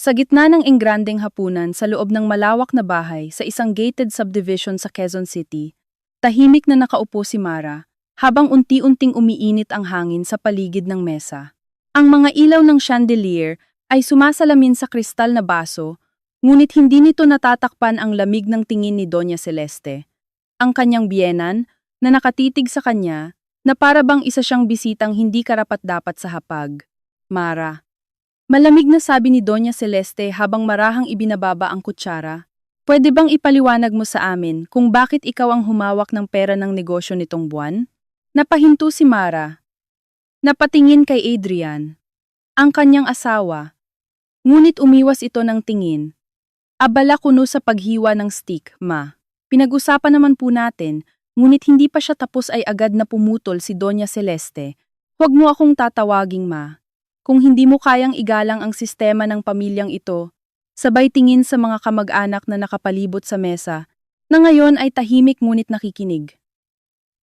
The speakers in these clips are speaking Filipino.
Sa gitna ng engrandeng hapunan sa loob ng malawak na bahay sa isang gated subdivision sa Quezon City, tahimik na nakaupo si Mara, habang unti-unting umiinit ang hangin sa paligid ng mesa. Ang mga ilaw ng chandelier ay sumasalamin sa kristal na baso, ngunit hindi nito natatakpan ang lamig ng tingin ni Doña Celeste. Ang kanyang biyenan, na nakatitig sa kanya, na para bang isa siyang bisitang hindi karapat-dapat sa hapag. Mara. Malamig na sabi ni Doña Celeste habang marahang ibinababa ang kutsara. Pwede bang ipaliwanag mo sa amin kung bakit ikaw ang humawak ng pera ng negosyo nitong buwan? Napahinto si Mara. Napatingin kay Adrian, ang kanyang asawa. Ngunit umiwas ito ng tingin. Abala kuno sa paghiwa ng stick, ma. Pinag-usapan naman po natin, ngunit hindi pa siya tapos ay agad na pumutol si Doña Celeste. Huwag mo akong tatawaging ma. Kung hindi mo kayang igalang ang sistema ng pamilyang ito, sabay tingin sa mga kamag-anak na nakapalibot sa mesa, na ngayon ay tahimik ngunit nakikinig.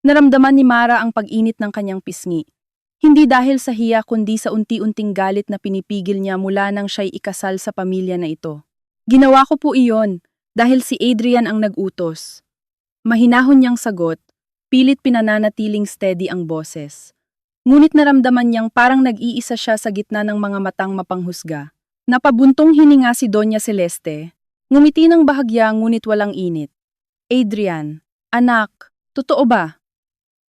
Naramdaman ni Mara ang pag-init ng kanyang pisngi. Hindi dahil sa hiya kundi sa unti-unting galit na pinipigil niya mula nang siya'y ikasal sa pamilya na ito. Ginawa ko po iyon dahil si Adrian ang nag-utos. Mahinahon niyang sagot, pilit pinananatiling steady ang boses. Ngunit naramdaman niyang parang nag-iisa siya sa gitna ng mga matang mapanghusga. Napabuntong hininga si Doña Celeste. Ngumiti ng bahagya ngunit walang init. Adrian, anak, totoo ba?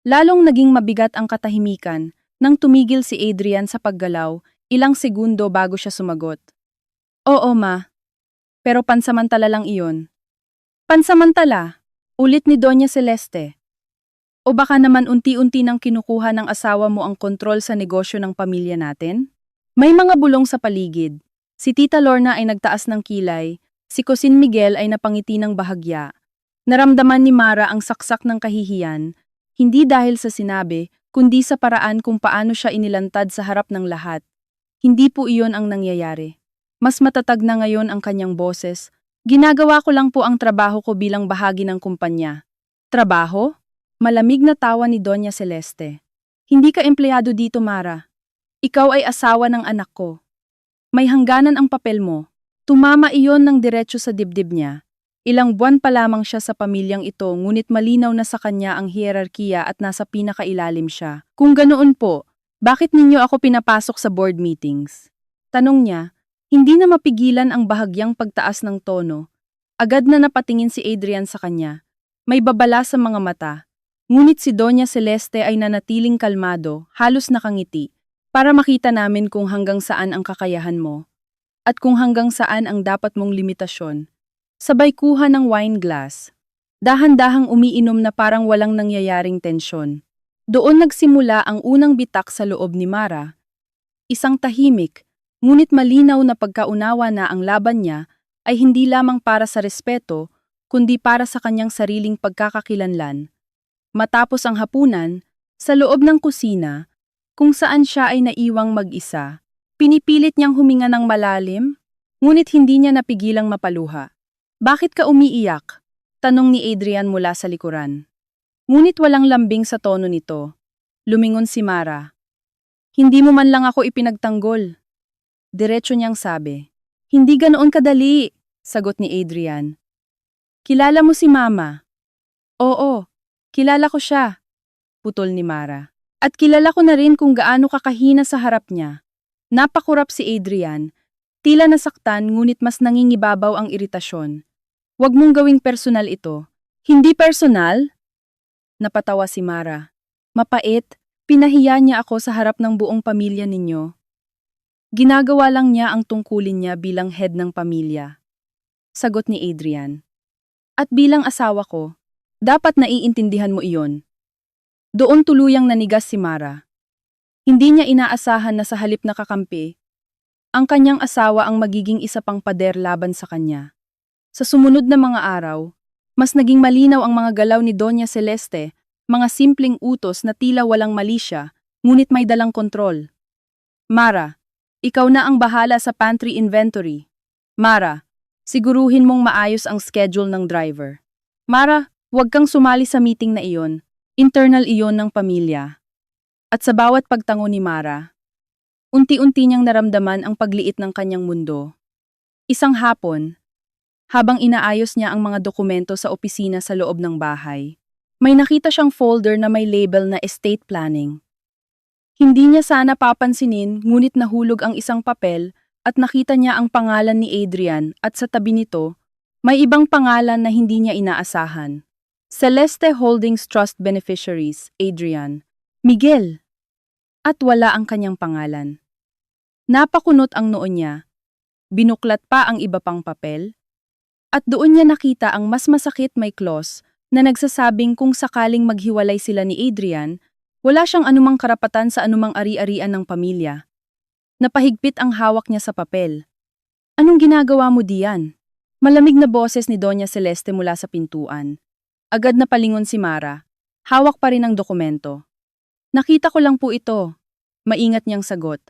Lalong naging mabigat ang katahimikan nang tumigil si Adrian sa paggalaw, ilang segundo bago siya sumagot. Oo ma, pero pansamantala lang iyon. Pansamantala, ulit ni Doña Celeste. O baka naman unti-unti nang kinukuha ng asawa mo ang kontrol sa negosyo ng pamilya natin? May mga bulong sa paligid. Si Tita Lorna ay nagtaas ng kilay, si Cousin Miguel ay napangiti ng bahagya. Naramdaman ni Mara ang saksak ng kahihiyan, hindi dahil sa sinabi, kundi sa paraan kung paano siya inilantad sa harap ng lahat. Hindi po iyon ang nangyayari. Mas matatag na ngayon ang kanyang boses. Ginagawa ko lang po ang trabaho ko bilang bahagi ng kumpanya. Trabaho? Malamig na tawa ni Doña Celeste. Hindi ka empleyado dito, Mara. Ikaw ay asawa ng anak ko. May hangganan ang papel mo. Tumama iyon ng diretso sa dibdib niya. Ilang buwan pa lamang siya sa pamilyang ito ngunit malinaw na sa kanya ang hierarkiya at nasa pinakailalim siya. Kung ganoon po, bakit ninyo ako pinapasok sa board meetings? Tanong niya, hindi na mapigilan ang bahagyang pagtaas ng tono. Agad na napatingin si Adrian sa kanya. May babala sa mga mata. Ngunit si Doña Celeste ay nanatiling kalmado, halos nakangiti, para makita namin kung hanggang saan ang kakayahan mo, at kung hanggang saan ang dapat mong limitasyon. Sabay kuha ng wine glass. Dahan-dahang umiinom na parang walang nangyayaring tensyon. Doon nagsimula ang unang bitak sa loob ni Mara. Isang tahimik, ngunit malinaw na pagkaunawa na ang laban niya ay hindi lamang para sa respeto, kundi para sa kanyang sariling pagkakakilanlan. Matapos ang hapunan, sa loob ng kusina, kung saan siya ay naiwang mag-isa, pinipilit niyang huminga ng malalim, ngunit hindi niya napigilang mapaluha. Bakit ka umiiyak? Tanong ni Adrian mula sa likuran. Ngunit walang lambing sa tono nito. Lumingon si Mara. Hindi mo man lang ako ipinagtanggol. Diretso niyang sabi. Hindi ganoon kadali, sagot ni Adrian. Kilala mo si Mama? Oo. Kilala ko siya, putol ni Mara. At kilala ko na rin kung gaano kakahina sa harap niya. Napakurap si Adrian, tila nasaktan ngunit mas nangingibabaw ang iritasyon. Huwag mong gawing personal ito. Hindi personal? Napatawa si Mara. Mapait, pinahiya niya ako sa harap ng buong pamilya ninyo. Ginagawa lang niya ang tungkulin niya bilang head ng pamilya. Sagot ni Adrian. At bilang asawa ko, dapat naiintindihan mo iyon. Doon tuluyang nanigas si Mara. Hindi niya inaasahan na sa halip na kakampi, ang kanyang asawa ang magiging isa pang pader laban sa kanya. Sa sumunod na mga araw, mas naging malinaw ang mga galaw ni Doña Celeste, mga simpleng utos na tila walang mali siya, ngunit may dalang kontrol. Mara, ikaw na ang bahala sa pantry inventory. Mara, siguruhin mong maayos ang schedule ng driver. Mara, huwag kang sumali sa meeting na iyon. Internal iyon ng pamilya. At sa bawat pagtango ni Mara, unti-unti niyang naramdaman ang pagliit ng kanyang mundo. Isang hapon, habang inaayos niya ang mga dokumento sa opisina sa loob ng bahay, may nakita siyang folder na may label na estate planning. Hindi niya sana papansinin ngunit nahulog ang isang papel at nakita niya ang pangalan ni Adrian at sa tabi nito, may ibang pangalan na hindi niya inaasahan. Celeste Holdings Trust Beneficiaries, Adrian, Miguel. At wala ang kanyang pangalan. Napakunot ang noo niya. Binuklat pa ang iba pang papel. At doon niya nakita ang mas masakit may clause na nagsasabing kung sakaling maghiwalay sila ni Adrian, wala siyang anumang karapatan sa anumang ari-arian ng pamilya. Napahigpit ang hawak niya sa papel. Anong ginagawa mo diyan? Malamig na boses ni Doña Celeste mula sa pintuan. Agad na palingon si Mara. Hawak pa rin ang dokumento. Nakita ko lang po ito. Maingat niyang sagot.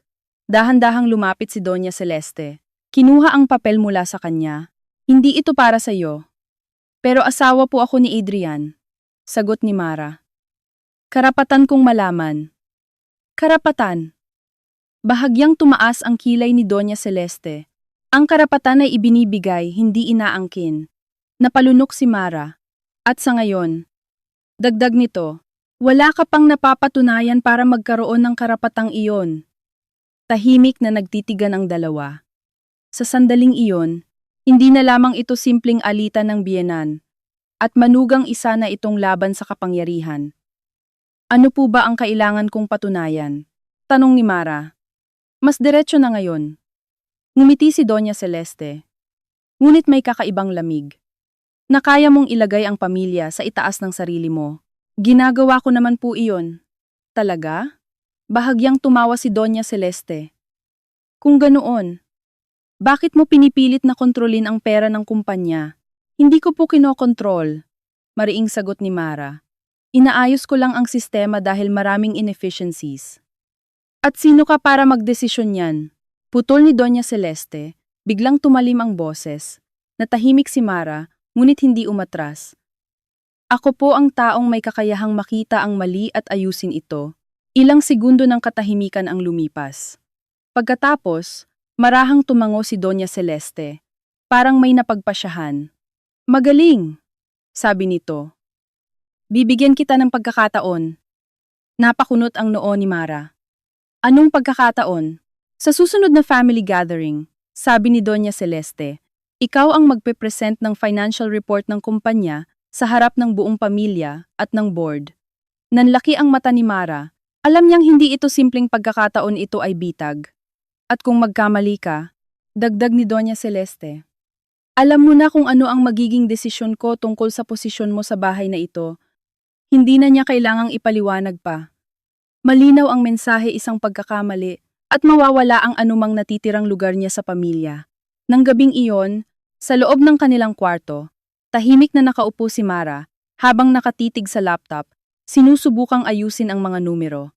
Dahan-dahang lumapit si Doña Celeste. Kinuha ang papel mula sa kanya. Hindi ito para sa iyo. Pero asawa po ako ni Adrian. Sagot ni Mara. Karapatan kong malaman. Karapatan. Bahagyang tumaas ang kilay ni Doña Celeste. Ang karapatan ay ibinibigay, hindi inaangkin. Napalunok si Mara. At sa ngayon, dagdag nito, wala ka pang napapatunayan para magkaroon ng karapatang iyon. Tahimik na nagtitigan ang dalawa. Sa sandaling iyon, hindi na lamang ito simpleng alitan ng biyenan, at manugang isa na itong laban sa kapangyarihan. Ano po ba ang kailangan kong patunayan? Tanong ni Mara. Mas diretso na ngayon. Ngumiti si Doña Celeste. Ngunit may kakaibang lamig. Na kaya mong ilagay ang pamilya sa itaas ng sarili mo. Ginagawa ko naman po iyon. Talaga? Bahagyang tumawa si Doña Celeste. Kung ganoon, bakit mo pinipilit na kontrolin ang pera ng kumpanya? Hindi ko po kinokontrol. Mariing sagot ni Mara. Inaayos ko lang ang sistema dahil maraming inefficiencies. At sino ka para magdesisyon yan? Putol ni Doña Celeste, biglang tumalim ang boses. Natahimik si Mara, ngunit hindi umatras. Ako po ang taong may kakayahang makita ang mali at ayusin ito. Ilang segundo ng katahimikan ang lumipas. Pagkatapos, marahang tumango si Doña Celeste. Parang may napagpasyahan. Magaling, sabi nito. Bibigyan kita ng pagkakataon. Napakunot ang noo ni Mara. Anong pagkakataon? Sa susunod na family gathering, sabi ni Doña Celeste, ikaw ang magpe-present ng financial report ng kumpanya sa harap ng buong pamilya at ng board. Nanlaki ang mata ni Mara. Alam niyang hindi ito simpleng pagkakataon, ito ay bitag. At kung magkamali ka, dagdag ni Doña Celeste, alam mo na kung ano ang magiging desisyon ko tungkol sa posisyon mo sa bahay na ito. Hindi na niya kailangang ipaliwanag pa. Malinaw ang mensahe, isang pagkakamali, at mawawala ang anumang natitirang lugar niya sa pamilya. Nang gabing iyon, sa loob ng kanilang kwarto, tahimik na nakaupo si Mara, habang nakatitig sa laptop, sinusubukang ayusin ang mga numero.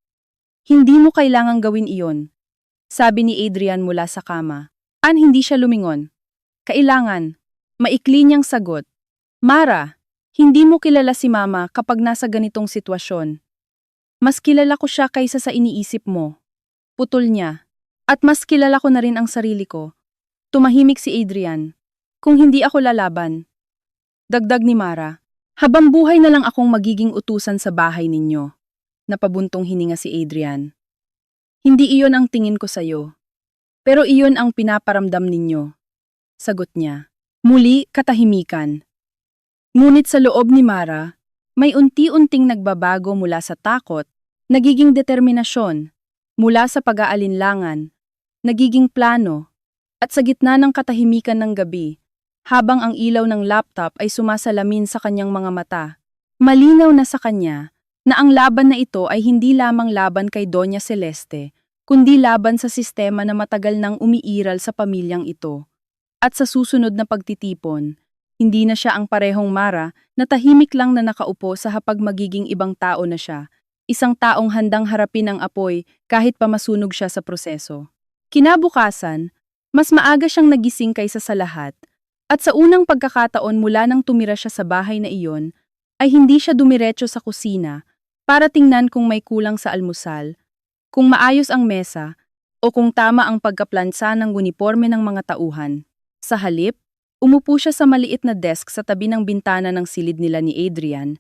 Hindi mo kailangang gawin iyon, sabi ni Adrian mula sa kama. Hindi siya lumingon. Kailangan, maikli niyang sagot. Mara, hindi mo kilala si Mama kapag nasa ganitong sitwasyon. Mas kilala ko siya kaysa sa iniisip mo. Putol niya. At mas kilala ko na rin ang sarili ko. Tumahimik si Adrian. Kung hindi ako lalaban. Dagdag ni Mara. Habang buhay na lang akong magiging utusan sa bahay ninyo. Napabuntong hininga si Adrian. Hindi iyon ang tingin ko sa'yo. Pero iyon ang pinaparamdam ninyo. Sagot niya. Muli, katahimikan. Ngunit sa loob ni Mara, may unti-unting nagbabago mula sa takot, nagiging determinasyon, mula sa pag-aalinlangan, nagiging plano, at sa gitna ng katahimikan ng gabi, habang ang ilaw ng laptop ay sumasalamin sa kanyang mga mata, malinaw na sa kanya na ang laban na ito ay hindi lamang laban kay Doña Celeste, kundi laban sa sistema na matagal nang umiiral sa pamilyang ito. At sa susunod na pagtitipon, hindi na siya ang parehong Mara na tahimik lang na nakaupo sa hapag, magiging ibang tao na siya. Isang taong handang harapin ang apoy kahit pa masunog siya sa proseso. Kinabukasan, mas maaga siyang nagising kaysa sa lahat. At sa unang pagkakataon mula nang tumira siya sa bahay na iyon, ay hindi siya dumiretso sa kusina para tingnan kung may kulang sa almusal, kung maayos ang mesa, o kung tama ang pagkaplansa ng uniporme ng mga tauhan. Sa halip, umupo siya sa maliit na desk sa tabi ng bintana ng silid nila ni Adrian,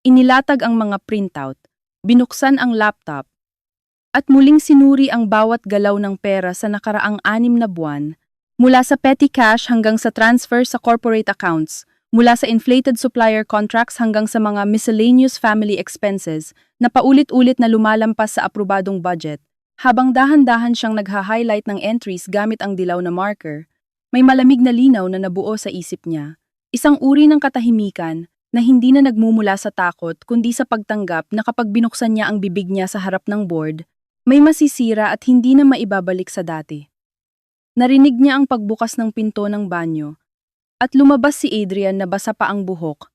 inilatag ang mga printout, binuksan ang laptop, at muling sinuri ang bawat galaw ng pera sa nakaraang 6 na buwan, mula sa petty cash hanggang sa transfer sa corporate accounts, mula sa inflated supplier contracts hanggang sa mga miscellaneous family expenses na paulit-ulit na lumalampas sa aprobadong budget. Habang dahan-dahan siyang nagha-highlight ng entries gamit ang dilaw na marker, may malamig na linaw na nabuo sa isip niya. Isang uri ng katahimikan na hindi na nagmumula sa takot kundi sa pagtanggap na kapag binuksan niya ang bibig niya sa harap ng board, may masisira at hindi na maibabalik sa dati. Narinig niya ang pagbukas ng pinto ng banyo at lumabas si Adrian na basa pa ang buhok,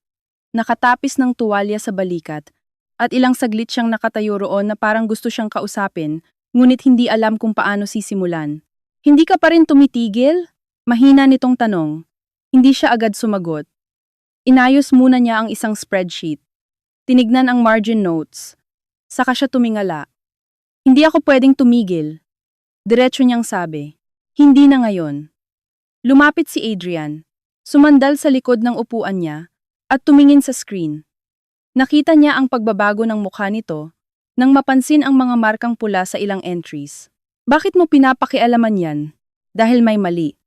nakatapis ng tuwalya sa balikat at ilang saglit siyang nakatayo roon na parang gusto siyang kausapin ngunit hindi alam kung paano sisimulan. Hindi ka pa rin tumitigil? Mahina nitong tanong. Hindi siya agad sumagot. Inayos muna niya ang isang spreadsheet. Tinignan ang margin notes. Saka siya tumingala. Hindi ako pwedeng tumigil. Diretso niyang sabi. Hindi na ngayon. Lumapit si Adrian. Sumandal sa likod ng upuan niya at tumingin sa screen. Nakita niya ang pagbabago ng mukha nito nang mapansin ang mga markang pula sa ilang entries. Bakit mo pinapakialaman yan? Dahil may mali.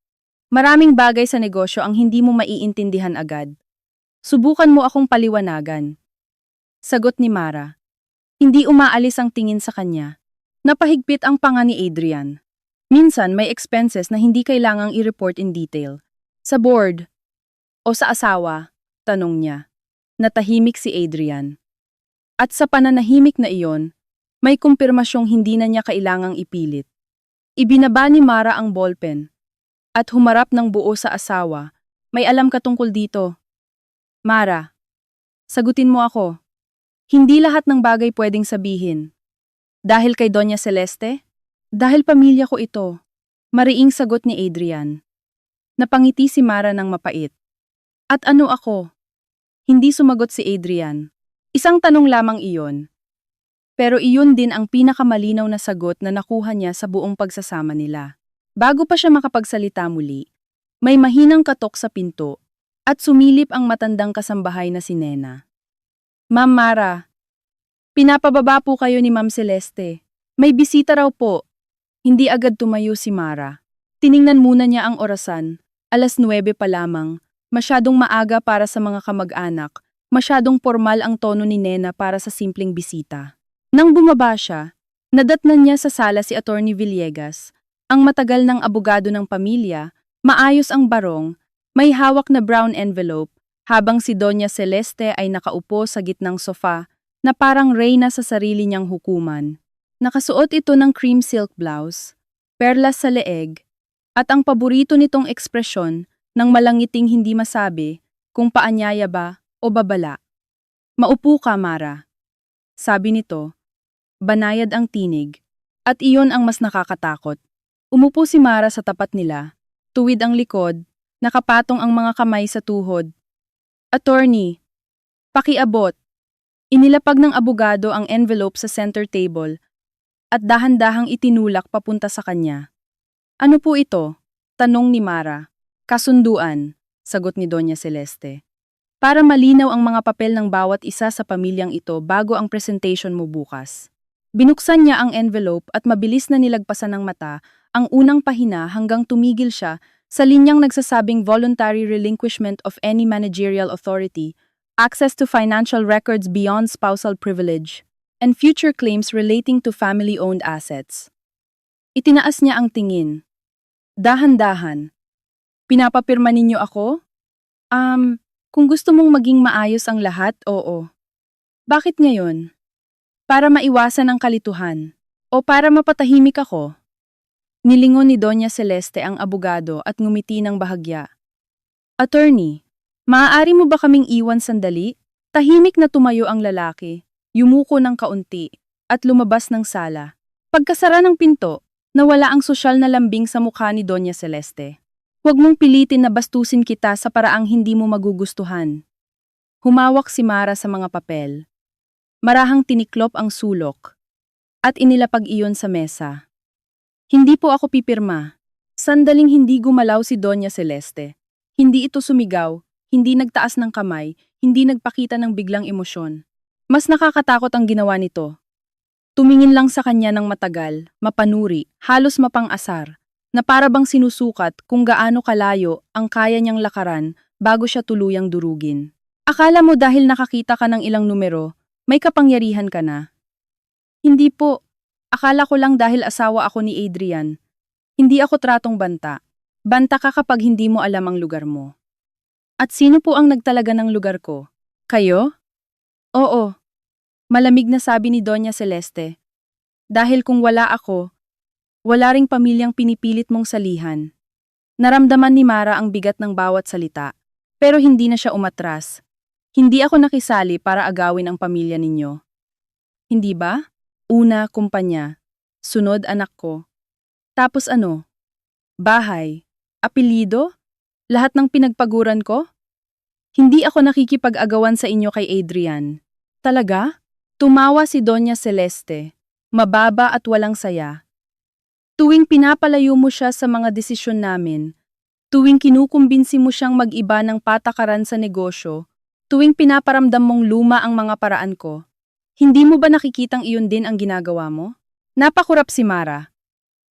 Maraming bagay sa negosyo ang hindi mo maiintindihan agad. Subukan mo akong paliwanagan. Sagot ni Mara. Hindi umaalis ang tingin sa kanya. Napahigpit ang panga ni Adrian. Minsan may expenses na hindi kailangang i-report in detail. Sa board o sa asawa, tanong niya. Natahimik si Adrian. At sa pananahimik na iyon, may kumpirmasyong hindi na niya kailangang ipilit. Ibinaba ni Mara ang ballpen at humarap ng buo sa asawa. May alam ka tungkol dito. Mara, sagutin mo ako. Hindi lahat ng bagay pwedeng sabihin. Dahil kay Doña Celeste? Dahil pamilya ko ito. Mariing sagot ni Adrian. Napangiti si Mara ng mapait. At ano ako? Hindi sumagot si Adrian. Isang tanong lamang iyon. Pero iyon din ang pinakamalinaw na sagot na nakuha niya sa buong pagsasama nila. Bago pa siya makapagsalita muli, may mahinang katok sa pinto at sumilip ang matandang kasambahay na si Nena. Ma'am Mara, pinapababa po kayo ni Ma'am Celeste. May bisita raw po. Hindi agad tumayo si Mara. Tiningnan muna niya ang orasan, 9:00 pa lamang, masyadong maaga para sa mga kamag-anak. Masyadong formal ang tono ni Nena para sa simpleng bisita. Nang bumaba siya, nadatnan niya sa sala si Attorney Villegas, ang matagal ng abogado ng pamilya, maayos ang barong, may hawak na brown envelope, habang si Doña Celeste ay nakaupo sa gitnang sofa na parang reyna sa sarili niyang hukuman. Nakasuot ito ng cream silk blouse, perlas sa leeg, at ang paborito nitong ekspresyon ng malangiting hindi masabi kung paanyaya ba o babala. Maupo ka, Mara. Sabi nito, banayad ang tinig, at iyon ang mas nakakatakot. Umupo si Mara sa tapat nila, tuwid ang likod, nakapatong ang mga kamay sa tuhod. Attorney, pakiabot. Inilapag ng abogado ang envelope sa center table at dahan-dahang itinulak papunta sa kanya. Ano po ito? Tanong ni Mara. Kasunduan, sagot ni Doña Celeste. Para malinaw ang mga papel ng bawat isa sa pamilyang ito bago ang presentation mo bukas. Binuksan niya ang envelope at mabilis na nilagpasan ng mata ang unang pahina hanggang tumigil siya sa linyang nagsasabing voluntary relinquishment of any managerial authority, access to financial records beyond spousal privilege, and future claims relating to family-owned assets. Itinaas niya ang tingin. Dahan-dahan. Pinapapirma ninyo ako? Kung gusto mong maging maayos ang lahat, oo. Bakit ngayon? Para maiwasan ang kalituhan. O para mapatahimik ako? Nilingon ni Doña Celeste ang abogado at ngumiti ng bahagya. Attorney, maaari mo ba kaming iwan sandali? Tahimik na tumayo ang lalaki, yumuko ng kaunti, at lumabas ng sala. Pagkasara ng pinto, nawala ang sosyal na lambing sa mukha ni Doña Celeste. Huwag mong pilitin na bastusin kita sa paraang hindi mo magugustuhan. Humawak si Mara sa mga papel. Marahang tiniklop ang sulok at inilapag iyon sa mesa. Hindi po ako pipirma. Sandaling hindi gumalaw si Doña Celeste. Hindi ito sumigaw, hindi nagtaas ng kamay, hindi nagpakita ng biglang emosyon. Mas nakakatakot ang ginawa nito. Tumingin lang sa kanya ng matagal, mapanuri, halos mapang-asar, na para bang sinusukat kung gaano kalayo ang kaya niyang lakaran bago siya tuluyang durugin. Akala mo dahil nakakita ka ng ilang numero, may kapangyarihan ka na? Hindi po. Akala ko lang dahil asawa ako ni Adrian. Hindi ako tratong banta. Banta ka kapag hindi mo alam ang lugar mo. At sino po ang nagtalaga ng lugar ko? Kayo? Oo. Malamig na sabi ni Doña Celeste. Dahil kung wala ako, wala ring pamilyang pinipilit mong salihan. Naramdaman ni Mara ang bigat ng bawat salita, pero hindi na siya umatras. Hindi ako nakisali para agawin ang pamilya ninyo. Hindi ba? Una, kumpanya. Sunod, anak ko. Tapos ano? Bahay? Apelyido? Lahat ng pinagpaguran ko? Hindi ako nakikipag-agawan sa inyo kay Adrian. Talaga? Tumawa si Doña Celeste, mababa at walang saya. Tuwing pinapalayo mo siya sa mga desisyon namin, tuwing kinukumbinsi mo siyang mag-iba ng patakaran sa negosyo, tuwing pinaparamdam mong luma ang mga paraan ko, hindi mo ba nakikitang iyon din ang ginagawa mo? Napakurap si Mara.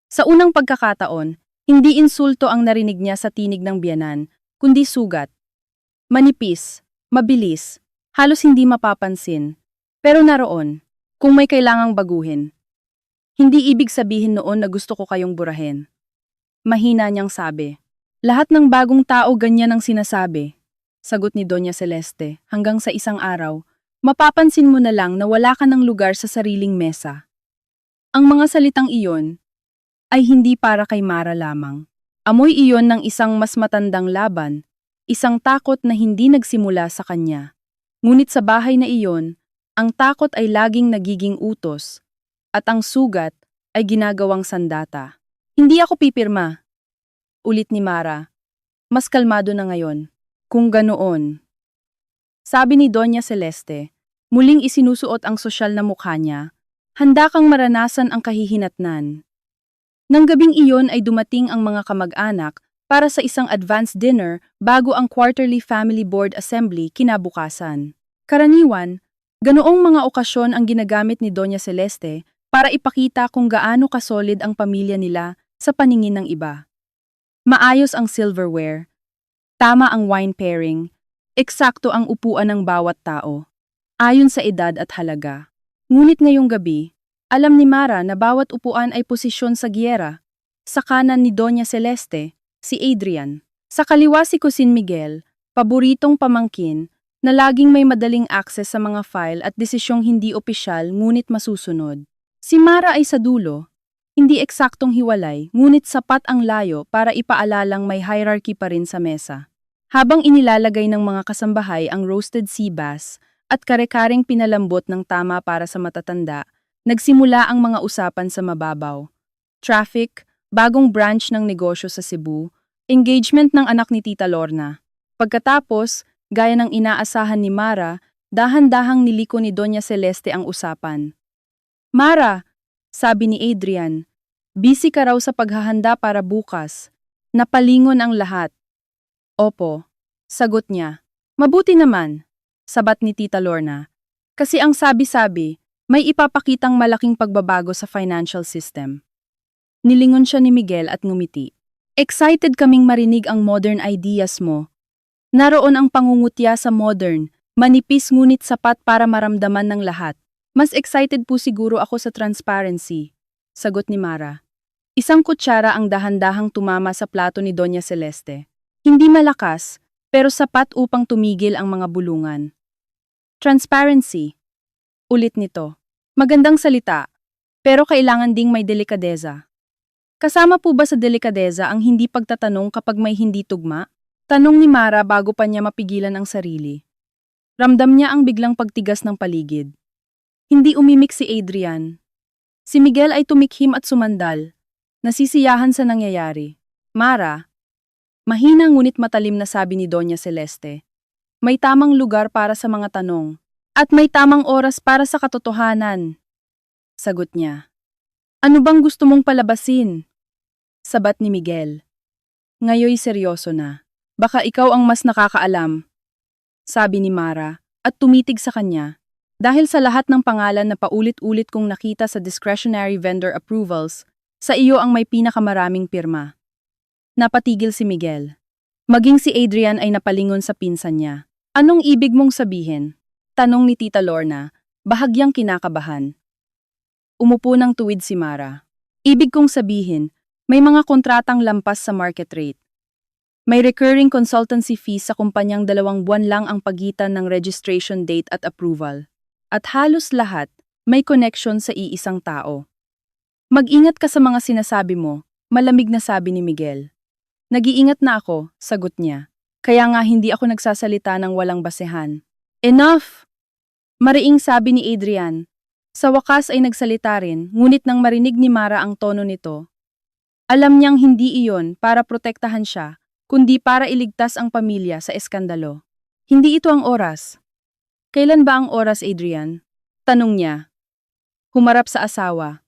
Sa unang pagkakataon, hindi insulto ang narinig niya sa tinig ng biyanan, kundi sugat. Manipis, mabilis, halos hindi mapapansin. Pero naroon, kung may kailangang baguhin. Hindi ibig sabihin noon na gusto ko kayong burahin. Mahina niyang sabi. Lahat ng bagong tao ganyan ang sinasabi. Sagot ni Doña Celeste, hanggang sa isang araw, mapapansin mo na lang na wala ka ng lugar sa sariling mesa. Ang mga salitang iyon ay hindi para kay Mara lamang. Amoy iyon ng isang mas matandang laban, isang takot na hindi nagsimula sa kanya. Ngunit sa bahay na iyon, ang takot ay laging nagiging utos, at ang sugat ay ginagawang sandata. Hindi ako pipirma. Ulit ni Mara. Mas kalmado na ngayon. Kung ganoon. Sabi ni Doña Celeste, muling isinusuot ang sosyal na mukha niya, handa kang maranasan ang kahihinatnan. Nang gabing iyon ay dumating ang mga kamag-anak para sa isang advance dinner bago ang quarterly family board assembly kinabukasan. Karaniwan, ganoong mga okasyon ang ginagamit ni Doña Celeste para ipakita kung gaano kasolid ang pamilya nila sa paningin ng iba. Maayos ang silverware, tama ang wine pairing, eksakto ang upuan ng bawat tao, ayon sa edad at halaga. Ngunit ngayong gabi, alam ni Mara na bawat upuan ay posisyon sa giyera. Sa kanan ni Doña Celeste, si Adrian. Sa kaliwa si Cousin Miguel, paboritong pamangkin, na laging may madaling access sa mga file at desisyong hindi opisyal ngunit masusunod. Si Mara ay sa dulo, hindi eksaktong hiwalay ngunit sapat ang layo para ipaalalang may hierarchy pa rin sa mesa. Habang inilalagay ng mga kasambahay ang roasted sea bass at kare-karing pinalambot ng tama para sa matatanda, nagsimula ang mga usapan sa mababaw. Traffic, bagong branch ng negosyo sa Cebu, engagement ng anak ni Tita Lorna. Pagkatapos, gaya ng inaasahan ni Mara, dahan-dahang niliko ni Doña Celeste ang usapan. Mara, sabi ni Adrian, busy ka raw sa paghahanda para bukas. Napalingon ang lahat. Opo, sagot niya. Mabuti naman, sabat ni Tita Lorna. Kasi ang sabi-sabi, may ipapakitang malaking pagbabago sa financial system. Nilingon siya ni Miguel at ngumiti. Excited kaming marinig ang modern ideas mo. Naroon ang pangungutya sa modern, manipis ngunit sapat para maramdaman ng lahat. Mas excited po siguro ako sa transparency, sagot ni Mara. Isang kutsara ang dahan-dahang tumama sa plato ni Doña Celeste. Hindi malakas, pero sapat upang tumigil ang mga bulungan. Transparency. Ulit nito. Magandang salita, pero kailangan ding may delikadeza. Kasama po ba sa delikadeza ang hindi pagtatanong kapag may hindi tugma? Tanong ni Mara bago pa niya mapigilan ang sarili. Ramdam niya ang biglang pagtigas ng paligid. Hindi umimik si Adrian. Si Miguel ay tumikhim at sumandal. Nasisiyahan sa nangyayari. Mara, mahina ngunit matalim na sabi ni Doña Celeste. May tamang lugar para sa mga tanong. At may tamang oras para sa katotohanan. Sagot niya. Ano bang gusto mong palabasin? sabat ni Miguel. Ngayoy seryoso na. Baka ikaw ang mas nakakaalam, sabi ni Mara, at tumitig sa kanya. Dahil sa lahat ng pangalan na paulit-ulit kong nakita sa discretionary vendor approvals, sa iyo ang may pinakamaraming pirma. Napatigil si Miguel. Maging si Adrian ay napalingon sa pinsan niya. Anong ibig mong sabihin? Tanong ni Tita Lorna, bahagyang kinakabahan. Umupo ng tuwid si Mara. Ibig kong sabihin, may mga kontratang lampas sa market rate. May recurring consultancy fees sa kumpanyang 2 buwan lang ang pagitan ng registration date at approval. At halos lahat, may connection sa iisang tao. Mag-ingat ka sa mga sinasabi mo, malamig na sabi ni Miguel. Nag-iingat na ako, sagot niya. Kaya nga hindi ako nagsasalita ng walang basehan. Enough! Mariing sabi ni Adrian. Sa wakas ay nagsalita rin, ngunit nang marinig ni Mara ang tono nito, alam niyang hindi iyon para protektahan siya, kundi para iligtas ang pamilya sa eskandalo. Hindi ito ang oras. Kailan ba ang oras, Adrian? Tanong niya. Humarap sa asawa.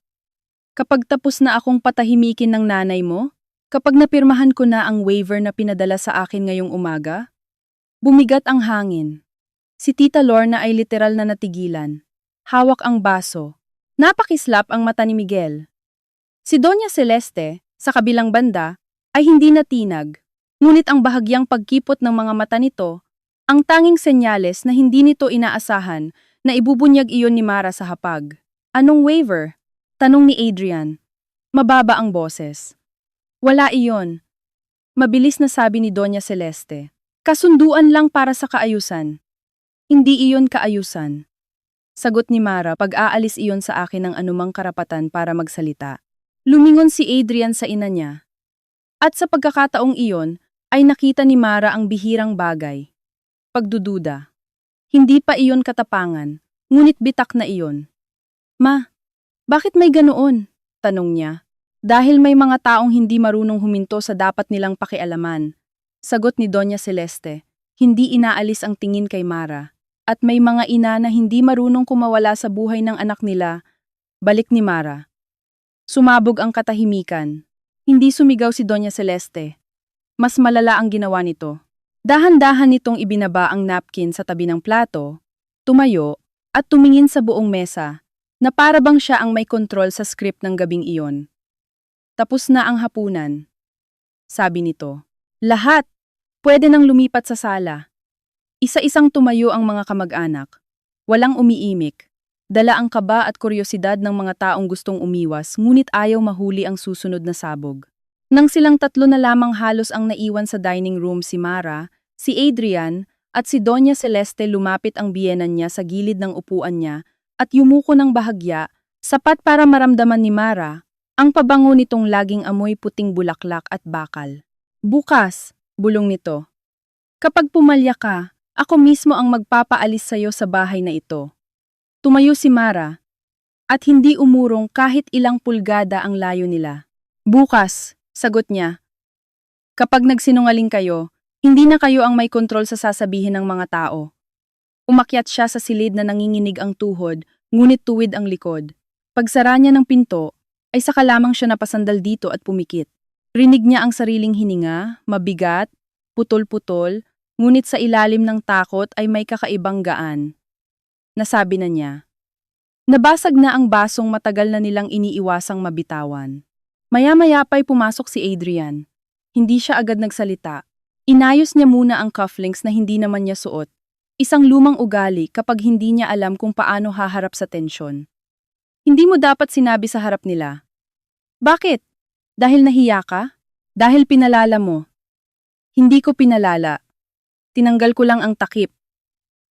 Kapag tapos na akong patahimikin ng nanay mo? Kapag napirmahan ko na ang waiver na pinadala sa akin ngayong umaga? Bumigat ang hangin. Si Tita Lorna ay literal na natigilan. Hawak ang baso. Napakislap ang mata ni Miguel. Si Doña Celeste, sa kabilang banda, ay hindi natinag. Ngunit ang bahagyang pagkipot ng mga mata nito, ang tanging senyales na hindi nito inaasahan na ibubunyag iyon ni Mara sa hapag. Anong waiver? Tanong ni Adrian. Mababa ang boses. Wala iyon. Mabilis na sabi ni Doña Celeste. Kasunduan lang para sa kaayusan. Hindi iyon kaayusan. Sagot ni Mara pag-aalis iyon sa akin ng anumang karapatan para magsalita. Lumingon si Adrian sa ina niya. At sa pagkakataong iyon, ay nakita ni Mara ang bihirang bagay. Pagdududa. Hindi pa iyon katapangan, ngunit bitak na iyon. Ma, bakit may ganoon? Tanong niya. Dahil may mga taong hindi marunong huminto sa dapat nilang pakialaman. Sagot ni Doña Celeste, hindi inaalis ang tingin kay Mara. At may mga ina na hindi marunong kumawala sa buhay ng anak nila. Balik ni Mara. Sumabog ang katahimikan. Hindi sumigaw si Doña Celeste. Mas malala ang ginawa nito. Dahan-dahan nitong ibinaba ang napkin sa tabi ng plato, tumayo, at tumingin sa buong mesa, na para bang siya ang may kontrol sa script ng gabing iyon. Tapos na ang hapunan. Sabi nito. Lahat, pwede nang lumipat sa sala. Isa-isang tumayo ang mga kamag-anak. Walang umiimik. Dala ang kaba at kuryosidad ng mga taong gustong umiwas, ngunit ayaw mahuli ang susunod na sabog. Nang silang tatlo na lamang halos ang naiwan sa dining room si Mara, si Adrian, at si Doña Celeste lumapit ang biyenan niya sa gilid ng upuan niya at yumuko ng bahagya, sapat para maramdaman ni Mara, ang pabango nitong laging amoy puting bulaklak at bakal. Bukas, bulong nito. Kapag pumalya ka, ako mismo ang magpapaalis sa'yo sa bahay na ito. Tumayo si Mara, at hindi umurong kahit ilang pulgada ang layo nila. Bukas, sagot niya. Kapag nagsinungaling kayo, hindi na kayo ang may kontrol sa sasabihin ng mga tao. Umakyat siya sa silid na nanginginig ang tuhod, ngunit tuwid ang likod. Pagsara niya ng pinto, ay saka lamang siya napasandal dito at pumikit. Rinig niya ang sariling hininga, mabigat, putol-putol, ngunit sa ilalim ng takot ay may kakaibang gaan. Nasabi na niya. Nabasag na ang basong matagal na nilang iniiwasang mabitawan. Maya-maya pa'y pumasok si Adrian. Hindi siya agad nagsalita. Inayos niya muna ang cufflinks na hindi naman niya suot. Isang lumang ugali kapag hindi niya alam kung paano haharap sa tensyon. Hindi mo dapat sinabi sa harap nila. Bakit? Dahil nahiya ka? Dahil pinalala mo? Hindi ko pinalala. Tinanggal ko lang ang takip.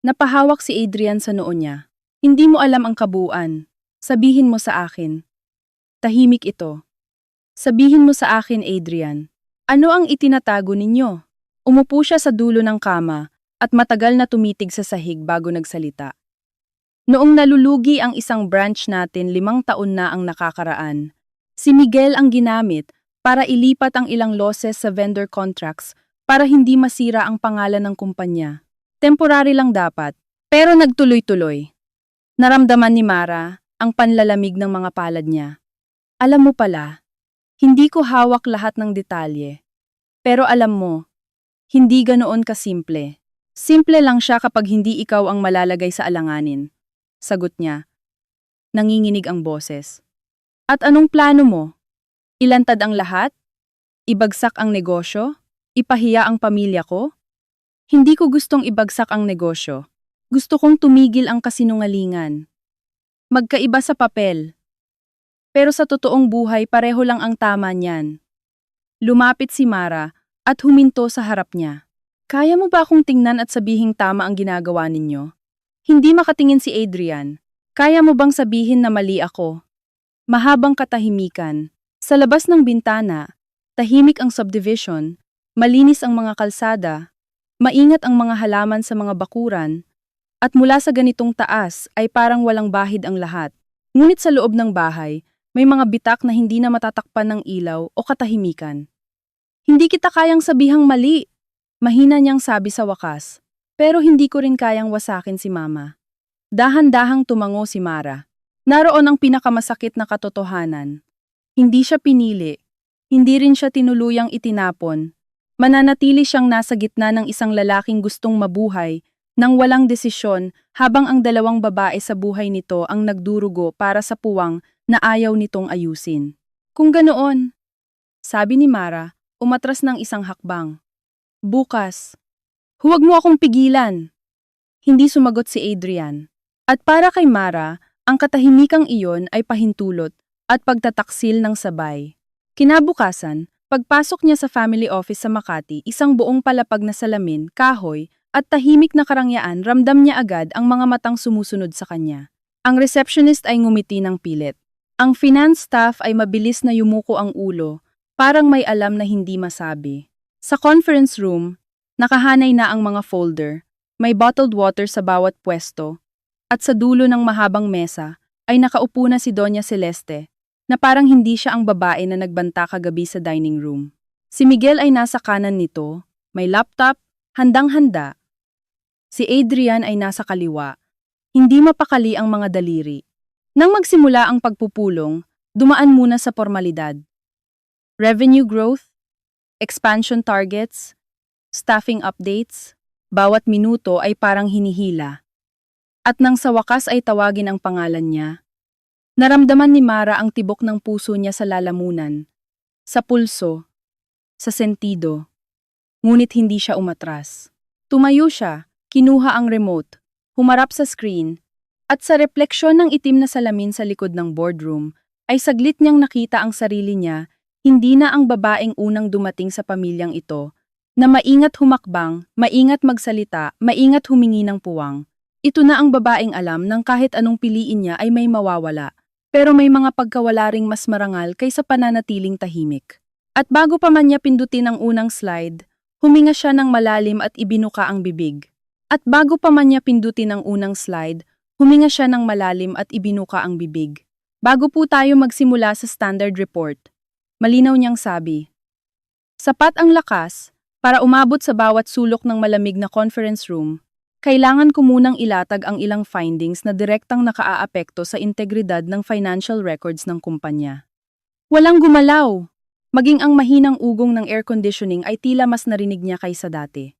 Napahawak si Adrian sa noo niya. Hindi mo alam ang kabuuan. Sabihin mo sa akin. Tahimik ito. Sabihin mo sa akin, Adrian. Ano ang itinatago ninyo? Umupo siya sa dulo ng kama at matagal na tumitig sa sahig bago nagsalita. Noong nalulugi ang isang branch natin 5 taon na ang nakakaraan, si Miguel ang ginamit para ilipat ang ilang losses sa vendor contracts para hindi masira ang pangalan ng kumpanya. Temporary lang dapat, pero nagtuloy-tuloy. Naramdaman ni Mara ang panlalamig ng mga palad niya. Alam mo pala, Hindi ko hawak lahat ng detalye. Pero alam mo, hindi ganoon kasimple. Simple lang siya kapag hindi ikaw ang malalagay sa alanganin. Sagot niya. Nanginginig ang boses. At anong plano mo? Ilantad ang lahat? Ibagsak ang negosyo? Ipahiya ang pamilya ko? Hindi ko gustong ibagsak ang negosyo. Gusto kong tumigil ang kasinungalingan. Magkaiba sa papel. Pero sa totoong buhay pareho lang ang tama niyan. Lumapit si Mara at huminto sa harap niya. Kaya mo ba akong tingnan at sabihing tama ang ginagawa ninyo? Hindi makatingin si Adrian. Kaya mo bang sabihin na mali ako? Mahabang katahimikan. Sa labas ng bintana, tahimik ang subdivision, malinis ang mga kalsada, maingat ang mga halaman sa mga bakuran, at mula sa ganitong taas ay parang walang bahid ang lahat. Ngunit sa loob ng bahay, may mga bitak na hindi na matatakpan ng ilaw o katahimikan. Hindi kita kayang sabihang mali, mahina niyang sabi sa wakas. Pero hindi ko rin kayang wasakin si Mama. Dahan-dahang tumango si Mara. Naroon ang pinakamasakit na katotohanan. Hindi siya pinili. Hindi rin siya tinuluyang itinapon. Mananatili siyang nasa gitna ng isang lalaking gustong mabuhay nang walang desisyon habang ang dalawang babae sa buhay nito ang nagdurugo para sa puwang na ayaw nitong ayusin. Kung ganoon, sabi ni Mara, umatras ng isang hakbang. Bukas. Huwag mo akong pigilan. Hindi sumagot si Adrian. At para kay Mara, ang katahimikang iyon ay pahintulot at pagtataksil ng sabay. Kinabukasan, pagpasok niya sa family office sa Makati, isang buong palapag na salamin, kahoy, at tahimik na karangyaan, ramdam niya agad ang mga matang sumusunod sa kanya. Ang receptionist ay ngumiti ng pilit. Ang finance staff ay mabilis na yumuko ang ulo, parang may alam na hindi masabi. Sa conference room, nakahanay na ang mga folder, may bottled water sa bawat pwesto, at sa dulo ng mahabang mesa ay nakaupo na si Doña Celeste, na parang hindi siya ang babae na nagbanta kagabi sa dining room. Si Miguel ay nasa kanan nito, may laptop, handang-handa. Si Adrian ay nasa kaliwa, hindi mapakali ang mga daliri. Nang magsimula ang pagpupulong, dumaan muna sa formalidad. Revenue growth, expansion targets, staffing updates, bawat minuto ay parang hinihila. At nang sa wakas ay tawagin ang pangalan niya, naramdaman ni Mara ang tibok ng puso niya sa lalamunan, sa pulso, sa sentido. Ngunit hindi siya umatras. Tumayo siya, kinuha ang remote, humarap sa screen, at sa refleksyon ng itim na salamin sa likod ng boardroom, ay saglit niyang nakita ang sarili niya, hindi na ang babaeng unang dumating sa pamilyang ito, na maingat humakbang, maingat magsalita, maingat humingi ng puwang. Ito na ang babaeng alam ng kahit anong piliin niya ay may mawawala, pero may mga pagkawala ring mas marangal kaysa pananatiling tahimik. At bago pa man niya pindutin ang unang slide, huminga siya ng malalim at ibinuka ang bibig. At bago pa man niya pindutin ang unang slide, huminga siya ng malalim at ibinuka ang bibig. Bago po tayo magsimula sa standard report, malinaw niyang sabi. Sapat ang lakas para umabot sa bawat sulok ng malamig na conference room. Kailangan ko munang ilatag ang ilang findings na direktang nakaaapekto sa integridad ng financial records ng kumpanya. Walang gumalaw. Maging ang mahinang ugong ng air conditioning ay tila mas narinig niya kaysa dati.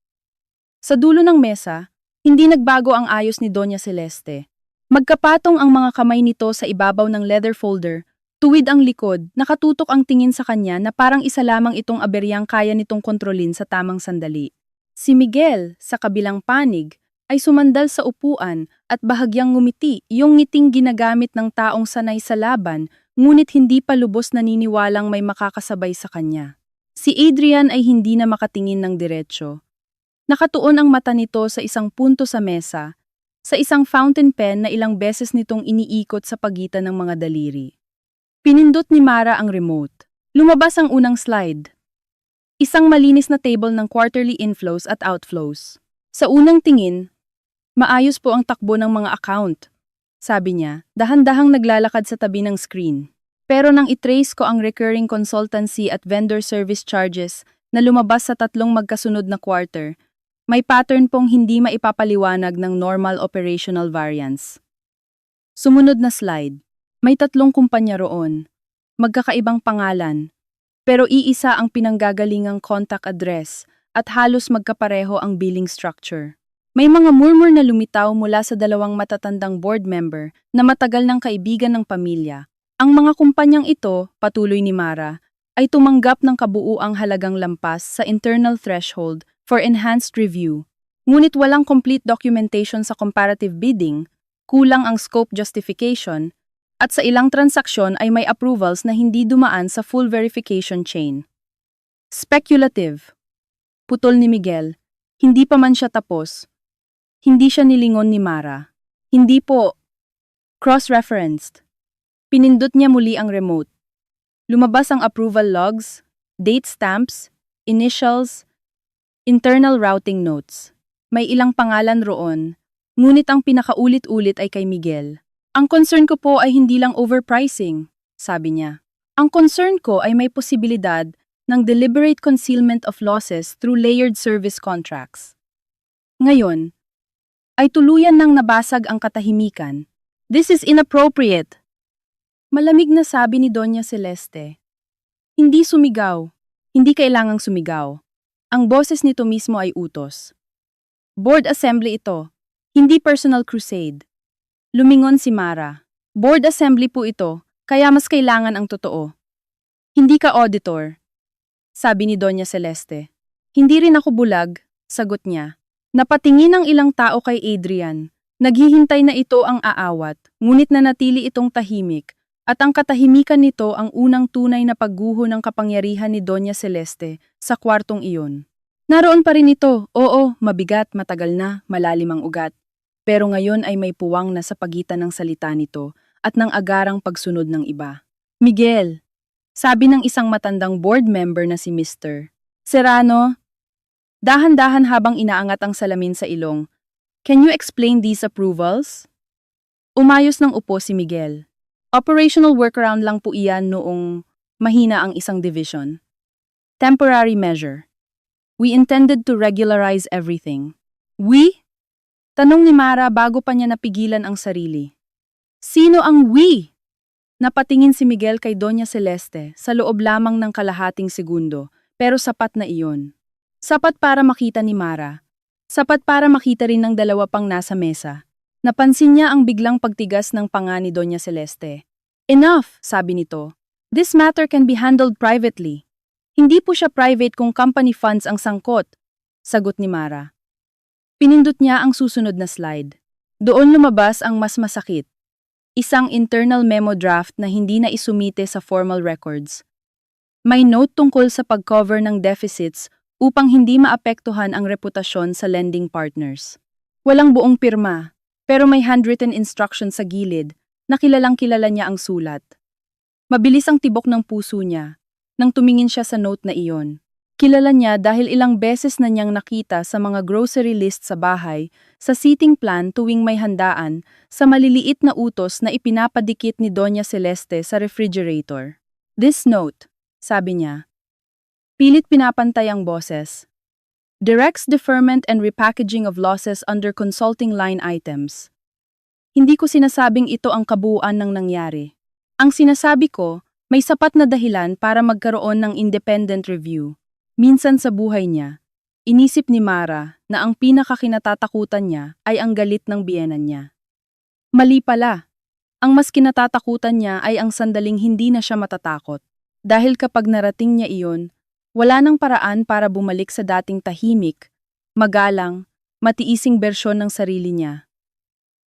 Sa dulo ng mesa, hindi nagbago ang ayos ni Doña Celeste. Magkapatong ang mga kamay nito sa ibabaw ng leather folder, tuwid ang likod, nakatutok ang tingin sa kanya na parang isa lamang itong aberyang kaya nitong kontrolin sa tamang sandali. Si Miguel, sa kabilang panig, ay sumandal sa upuan at bahagyang ngumiti, yung ngiting ginagamit ng taong sanay sa laban, ngunit hindi pa lubos naniniwalang may makakasabay sa kanya. Si Adrian ay hindi na makatingin ng diretsyo. Nakatuon ang mata nito sa isang punto sa mesa, sa isang fountain pen na ilang beses nitong iniikot sa pagitan ng mga daliri. Pinindot ni Mara ang remote. Lumabas ang unang slide. Isang malinis na table ng quarterly inflows at outflows. Sa unang tingin, maayos po ang takbo ng mga account, sabi niya, dahan-dahang naglalakad sa tabi ng screen. Pero nang itrace ko ang recurring consultancy at vendor service charges na lumabas sa tatlong magkasunod na quarter, may pattern pong hindi maipapaliwanag ng normal operational variance. Sumunod na slide. May tatlong kumpanya roon. Magkakaibang pangalan, Pero iisa ang pinanggagalingang contact address at halos magkapareho ang billing structure. May mga murmur na lumitaw mula sa dalawang matatandang board member na matagal ng kaibigan ng pamilya. Ang mga kumpanyang ito, patuloy ni Mara, ay tumanggap ng kabuuang halagang lampas sa internal threshold for enhanced review. Ngunit walang complete documentation sa comparative bidding, kulang ang scope justification, at sa ilang transaksyon ay may approvals na hindi dumaan sa full verification chain. Speculative. Putol ni Miguel. Hindi pa man siya tapos. Hindi siya nilingon ni Mara. Hindi po. Cross-referenced. Pinindot niya muli ang remote. Lumabas ang approval logs, date stamps, initials, internal routing notes. May ilang pangalan roon, ngunit ang pinakaulit-ulit ay kay Miguel. Ang concern ko po ay hindi lang overpricing, sabi niya. Ang concern ko ay may posibilidad ng deliberate concealment of losses through layered service contracts. Ngayon, ay tuluyan nang nabasag ang katahimikan. This is inappropriate. Malamig na sabi ni Doña Celeste. Hindi sumigaw. Hindi kailangang sumigaw. Ang boses nito mismo ay utos. Board assembly ito. Hindi personal crusade. Lumingon si Mara. Board assembly po ito, kaya mas kailangan ang totoo. Hindi ka auditor, sabi ni Doña Celeste. Hindi rin ako bulag, sagot niya. Napatingin ang ilang tao kay Adrian. Naghihintay na ito ang aawat, ngunit nanatili itong tahimik, at ang katahimikan nito ang unang tunay na pagguho ng kapangyarihan ni Doña Celeste sa kwartong iyon. Naroon pa rin ito, oo, mabigat, matagal na, malalim ang ugat. Pero ngayon ay may puwang na sa pagitan ng salita nito at ng agarang pagsunod ng iba. Miguel, sabi ng isang matandang board member na si Mr. Serrano, dahan-dahan habang inaangat ang salamin sa ilong, can you explain these approvals? Umayos ng upo si Miguel. Operational workaround lang po iyan noong mahina ang isang division. Temporary measure. We intended to regularize everything. We? Tanong ni Mara bago pa niya napigilan ang sarili. Sino ang we? Napatingin si Miguel kay Doña Celeste sa loob lamang ng kalahating segundo, pero sapat na iyon. Sapat para makita ni Mara. Sapat para makita rin ng dalawa pang nasa mesa. Napansin niya ang biglang pagtigas ng panga ni Doña Celeste. Enough, sabi nito. This matter can be handled privately. Hindi po siya private kung company funds ang sangkot, sagot ni Mara. Pinindot niya ang susunod na slide. Doon lumabas ang mas masakit. Isang internal memo draft na hindi na isumite sa formal records. May note tungkol sa pag-cover ng deficits upang hindi maapektuhan ang reputasyon sa lending partners. Walang buong pirma, pero may handwritten instruction sa gilid na kilalang-kilala niya ang sulat. Mabilis ang tibok ng puso niya nang tumingin siya sa note na iyon. Kilala niya dahil ilang beses na niyang nakita sa mga grocery list sa bahay, sa seating plan tuwing may handaan, sa maliliit na utos na ipinapadikit ni Doña Celeste sa refrigerator. This note, sabi niya. Pilit pinapantay ang boses. Directs deferment and repackaging of losses under consulting line items. Hindi ko sinasabing ito ang kabuuan ng nangyari. Ang sinasabi ko, may sapat na dahilan para magkaroon ng independent review. Minsan sa buhay niya, inisip ni Mara na ang pinakakinatatakutan niya ay ang galit ng biyenan niya. Mali pala. Ang mas kinatatakutan niya ay ang sandaling hindi na siya matatakot. Dahil kapag narating niya iyon, wala nang paraan para bumalik sa dating tahimik, magalang, matiising bersyon ng sarili niya.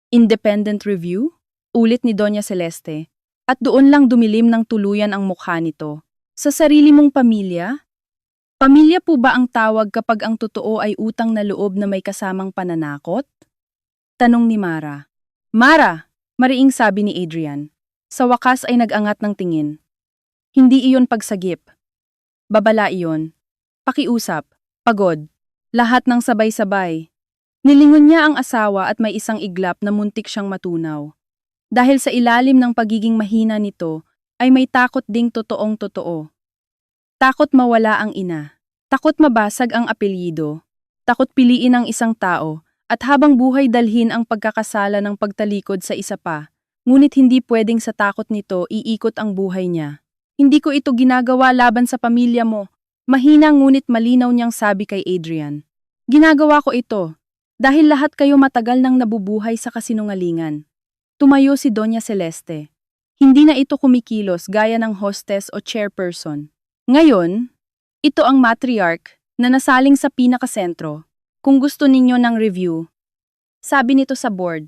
Independent review? Ulit ni Doña Celeste, at doon lang dumilim ng tuluyan ang mukha nito. Sa sarili mong pamilya? Pamilya po ba ang tawag kapag ang totoo ay utang na loob na may kasamang pananakot? Tanong ni Mara. Mara! Mariing sabi ni Adrian. Sa wakas ay nag-angat ng tingin. Hindi iyon pagsagip. Babala iyon. Pakiusap. Pagod. Lahat ng sabay-sabay. Nilingon niya ang asawa at may isang iglap na muntik siyang matunaw. Dahil sa ilalim ng pagiging mahina nito, ay may takot ding totoong totoo. Takot mawala ang ina. Takot mabasag ang apelyido. Takot piliin ang isang tao, at habang buhay dalhin ang pagkakasala ng pagtalikod sa isa pa. Ngunit hindi pwedeng sa takot nito iikot ang buhay niya. Hindi ko ito ginagawa laban sa pamilya mo. Mahina ngunit malinaw niyang sabi kay Adrian. Ginagawa ko ito dahil lahat kayo matagal nang nabubuhay sa kasinungalingan. Tumayo si Doña Celeste. Hindi na ito kumikilos gaya ng hostess o chairperson. Ngayon, ito ang matriarch na nasaling sa pinakasentro. Kung gusto ninyo ng review, sabi nito sa board,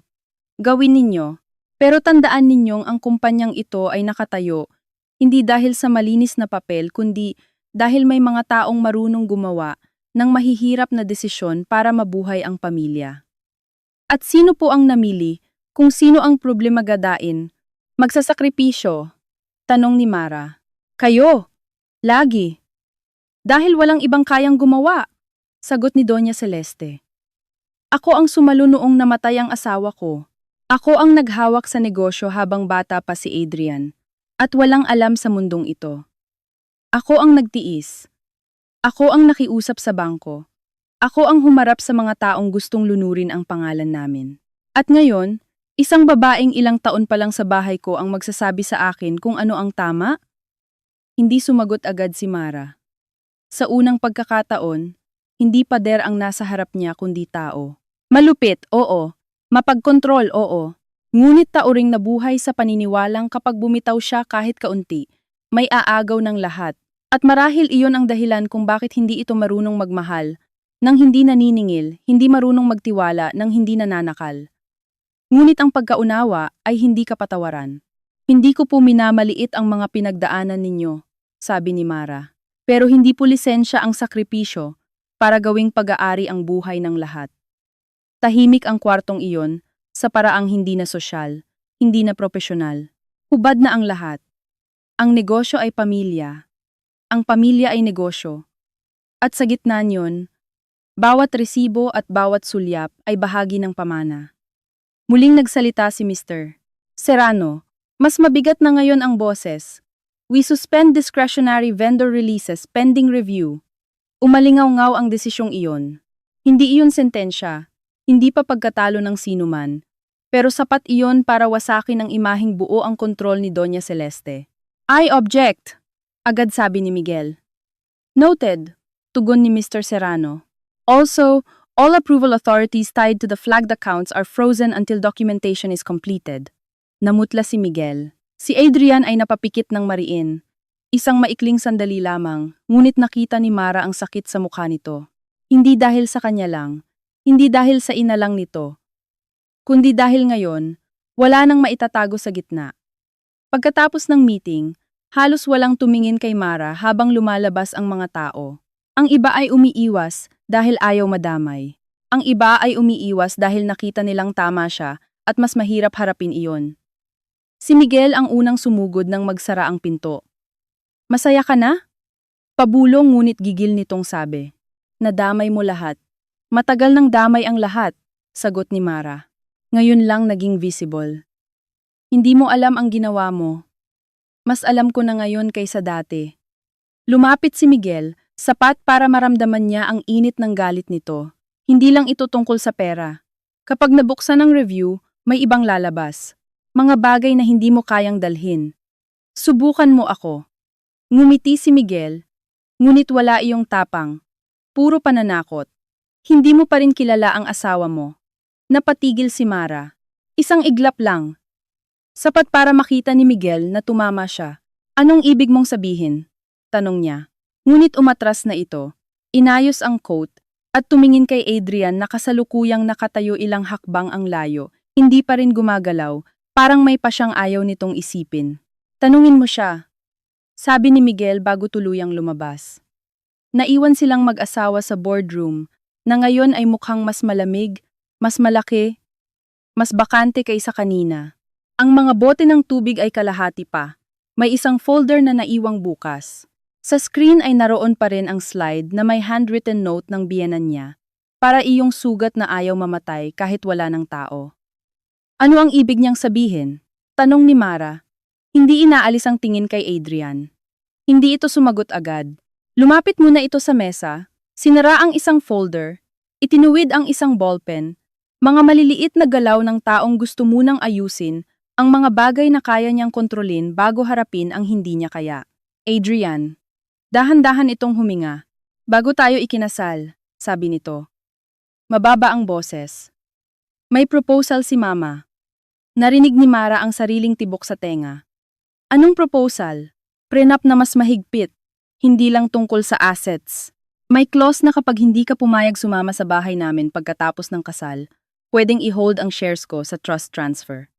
gawin ninyo. Pero tandaan ninyong ang kumpanyang ito ay nakatayo, hindi dahil sa malinis na papel kundi dahil may mga taong marunong gumawa ng mahihirap na desisyon para mabuhay ang pamilya. At sino po ang namili kung sino ang problema gadain? Magsasakripisyo? Tanong ni Mara. Kayo! Lagi! Dahil walang ibang kayang gumawa, sagot ni Doña Celeste. Ako ang sumalo noong namatay ang asawa ko. Ako ang naghawak sa negosyo habang bata pa si Adrian, at walang alam sa mundong ito. Ako ang nagtiis. Ako ang nakiusap sa bangko. Ako ang humarap sa mga taong gustong lunurin ang pangalan namin. At ngayon, isang babaeng ilang taon pa lang sa bahay ko ang magsasabi sa akin kung ano ang tama? Hindi sumagot agad si Mara. Sa unang pagkakataon, hindi pader ang nasa harap niya kundi tao. Malupit, oo. Mapagkontrol, oo. Ngunit tauring nabuhay sa paniniwalang kapag bumitaw siya kahit kaunti, may aagaw ng lahat. At marahil iyon ang dahilan kung bakit hindi ito marunong magmahal, nang hindi naniningil, hindi marunong magtiwala, nang hindi nananakal. Ngunit ang pagkaunawa ay hindi kapatawaran. Hindi ko po minamaliit ang mga pinagdaanan ninyo, sabi ni Mara. Pero hindi po lisensya ang sakripisyo para gawing pag-aari ang buhay ng lahat. Tahimik ang kwartong iyon sa paraang hindi na sosyal, hindi na propesyonal. Hubad na ang lahat. Ang negosyo ay pamilya. Ang pamilya ay negosyo. At sa gitna niyon, bawat resibo at bawat sulyap ay bahagi ng pamana. Muling nagsalita si Mr. Serrano. Mas mabigat na ngayon ang boses. We suspend discretionary vendor releases pending review. Umalingaw-ngaw ang desisyong iyon. Hindi iyon sentensya, hindi pa pagkatalo ng sinuman, pero sapat iyon para wasakin ang imaheng buo ang kontrol ni Doña Celeste. I object, agad sabi ni Miguel. Noted, tugon ni Mr. Serrano. Also, all approval authorities tied to the flagged accounts are frozen until documentation is completed. Namutla si Miguel. Si Adrian ay napapikit ng mariin. Isang maikling sandali lamang, ngunit nakita ni Mara ang sakit sa mukha nito. Hindi dahil sa kanya lang, hindi dahil sa ina lang nito, kundi dahil ngayon, wala nang maitatago sa gitna. Pagkatapos ng meeting, halos walang tumingin kay Mara habang lumalabas ang mga tao. Ang iba ay umiiwas dahil ayaw madamay. Ang iba ay umiiwas dahil nakita nilang tama siya at mas mahirap harapin iyon. Si Miguel ang unang sumugod nang magsara ang pinto. Masaya ka na? Pabulong ngunit gigil nitong sabi. Nadamay mo lahat. Matagal nang damay ang lahat, sagot ni Mara. Ngayon lang naging visible. Hindi mo alam ang ginawa mo. Mas alam ko na ngayon kaysa dati. Lumapit si Miguel, sapat para maramdaman niya ang init ng galit nito. Hindi lang ito tungkol sa pera. Kapag nabuksan ang review, may ibang lalabas. Mga bagay na hindi mo kayang dalhin. Subukan mo ako. Ngumiti si Miguel, ngunit wala iyong tapang. Puro pananakot. Hindi mo pa rin kilala ang asawa mo. Napatigil si Mara. Isang iglap lang. Sapat para makita ni Miguel na tumama siya. Anong ibig mong sabihin? Tanong niya. Ngunit umatras na ito. Inayos ang coat at tumingin kay Adrian na kasalukuyang nakatayo ilang hakbang ang layo. Hindi pa rin gumagalaw. Parang may pa siyang ayaw nitong isipin. Tanungin mo siya. Sabi ni Miguel bago tuluyang lumabas. Naiwan silang mag-asawa sa boardroom na ngayon ay mukhang mas malamig, mas malaki, mas bakante kaysa kanina. Ang mga bote ng tubig ay kalahati pa. May isang folder na naiwang bukas. Sa screen ay naroon pa rin ang slide na may handwritten note ng biyenan niya para iyong sugat na ayaw mamatay kahit wala ng tao. Ano ang ibig niyang sabihin? Tanong ni Mara. Hindi inaalis ang tingin kay Adrian. Hindi ito sumagot agad. Lumapit muna ito sa mesa, sinara ang isang folder, itinuwid ang isang ballpen, mga maliliit na galaw ng taong gusto munang ayusin ang mga bagay na kaya niyang kontrolin bago harapin ang hindi niya kaya. Adrian, dahan-dahan itong huminga. Bago tayo ikinasal, sabi nito. Mababa ang boses. May proposal si Mama. Narinig ni Mara ang sariling tibok sa tenga. Anong proposal? Prenup na mas mahigpit. Hindi lang tungkol sa assets. May clause na kapag hindi ka pumayag sumama sa bahay namin pagkatapos ng kasal, pwedeng i-hold ang shares ko sa trust transfer.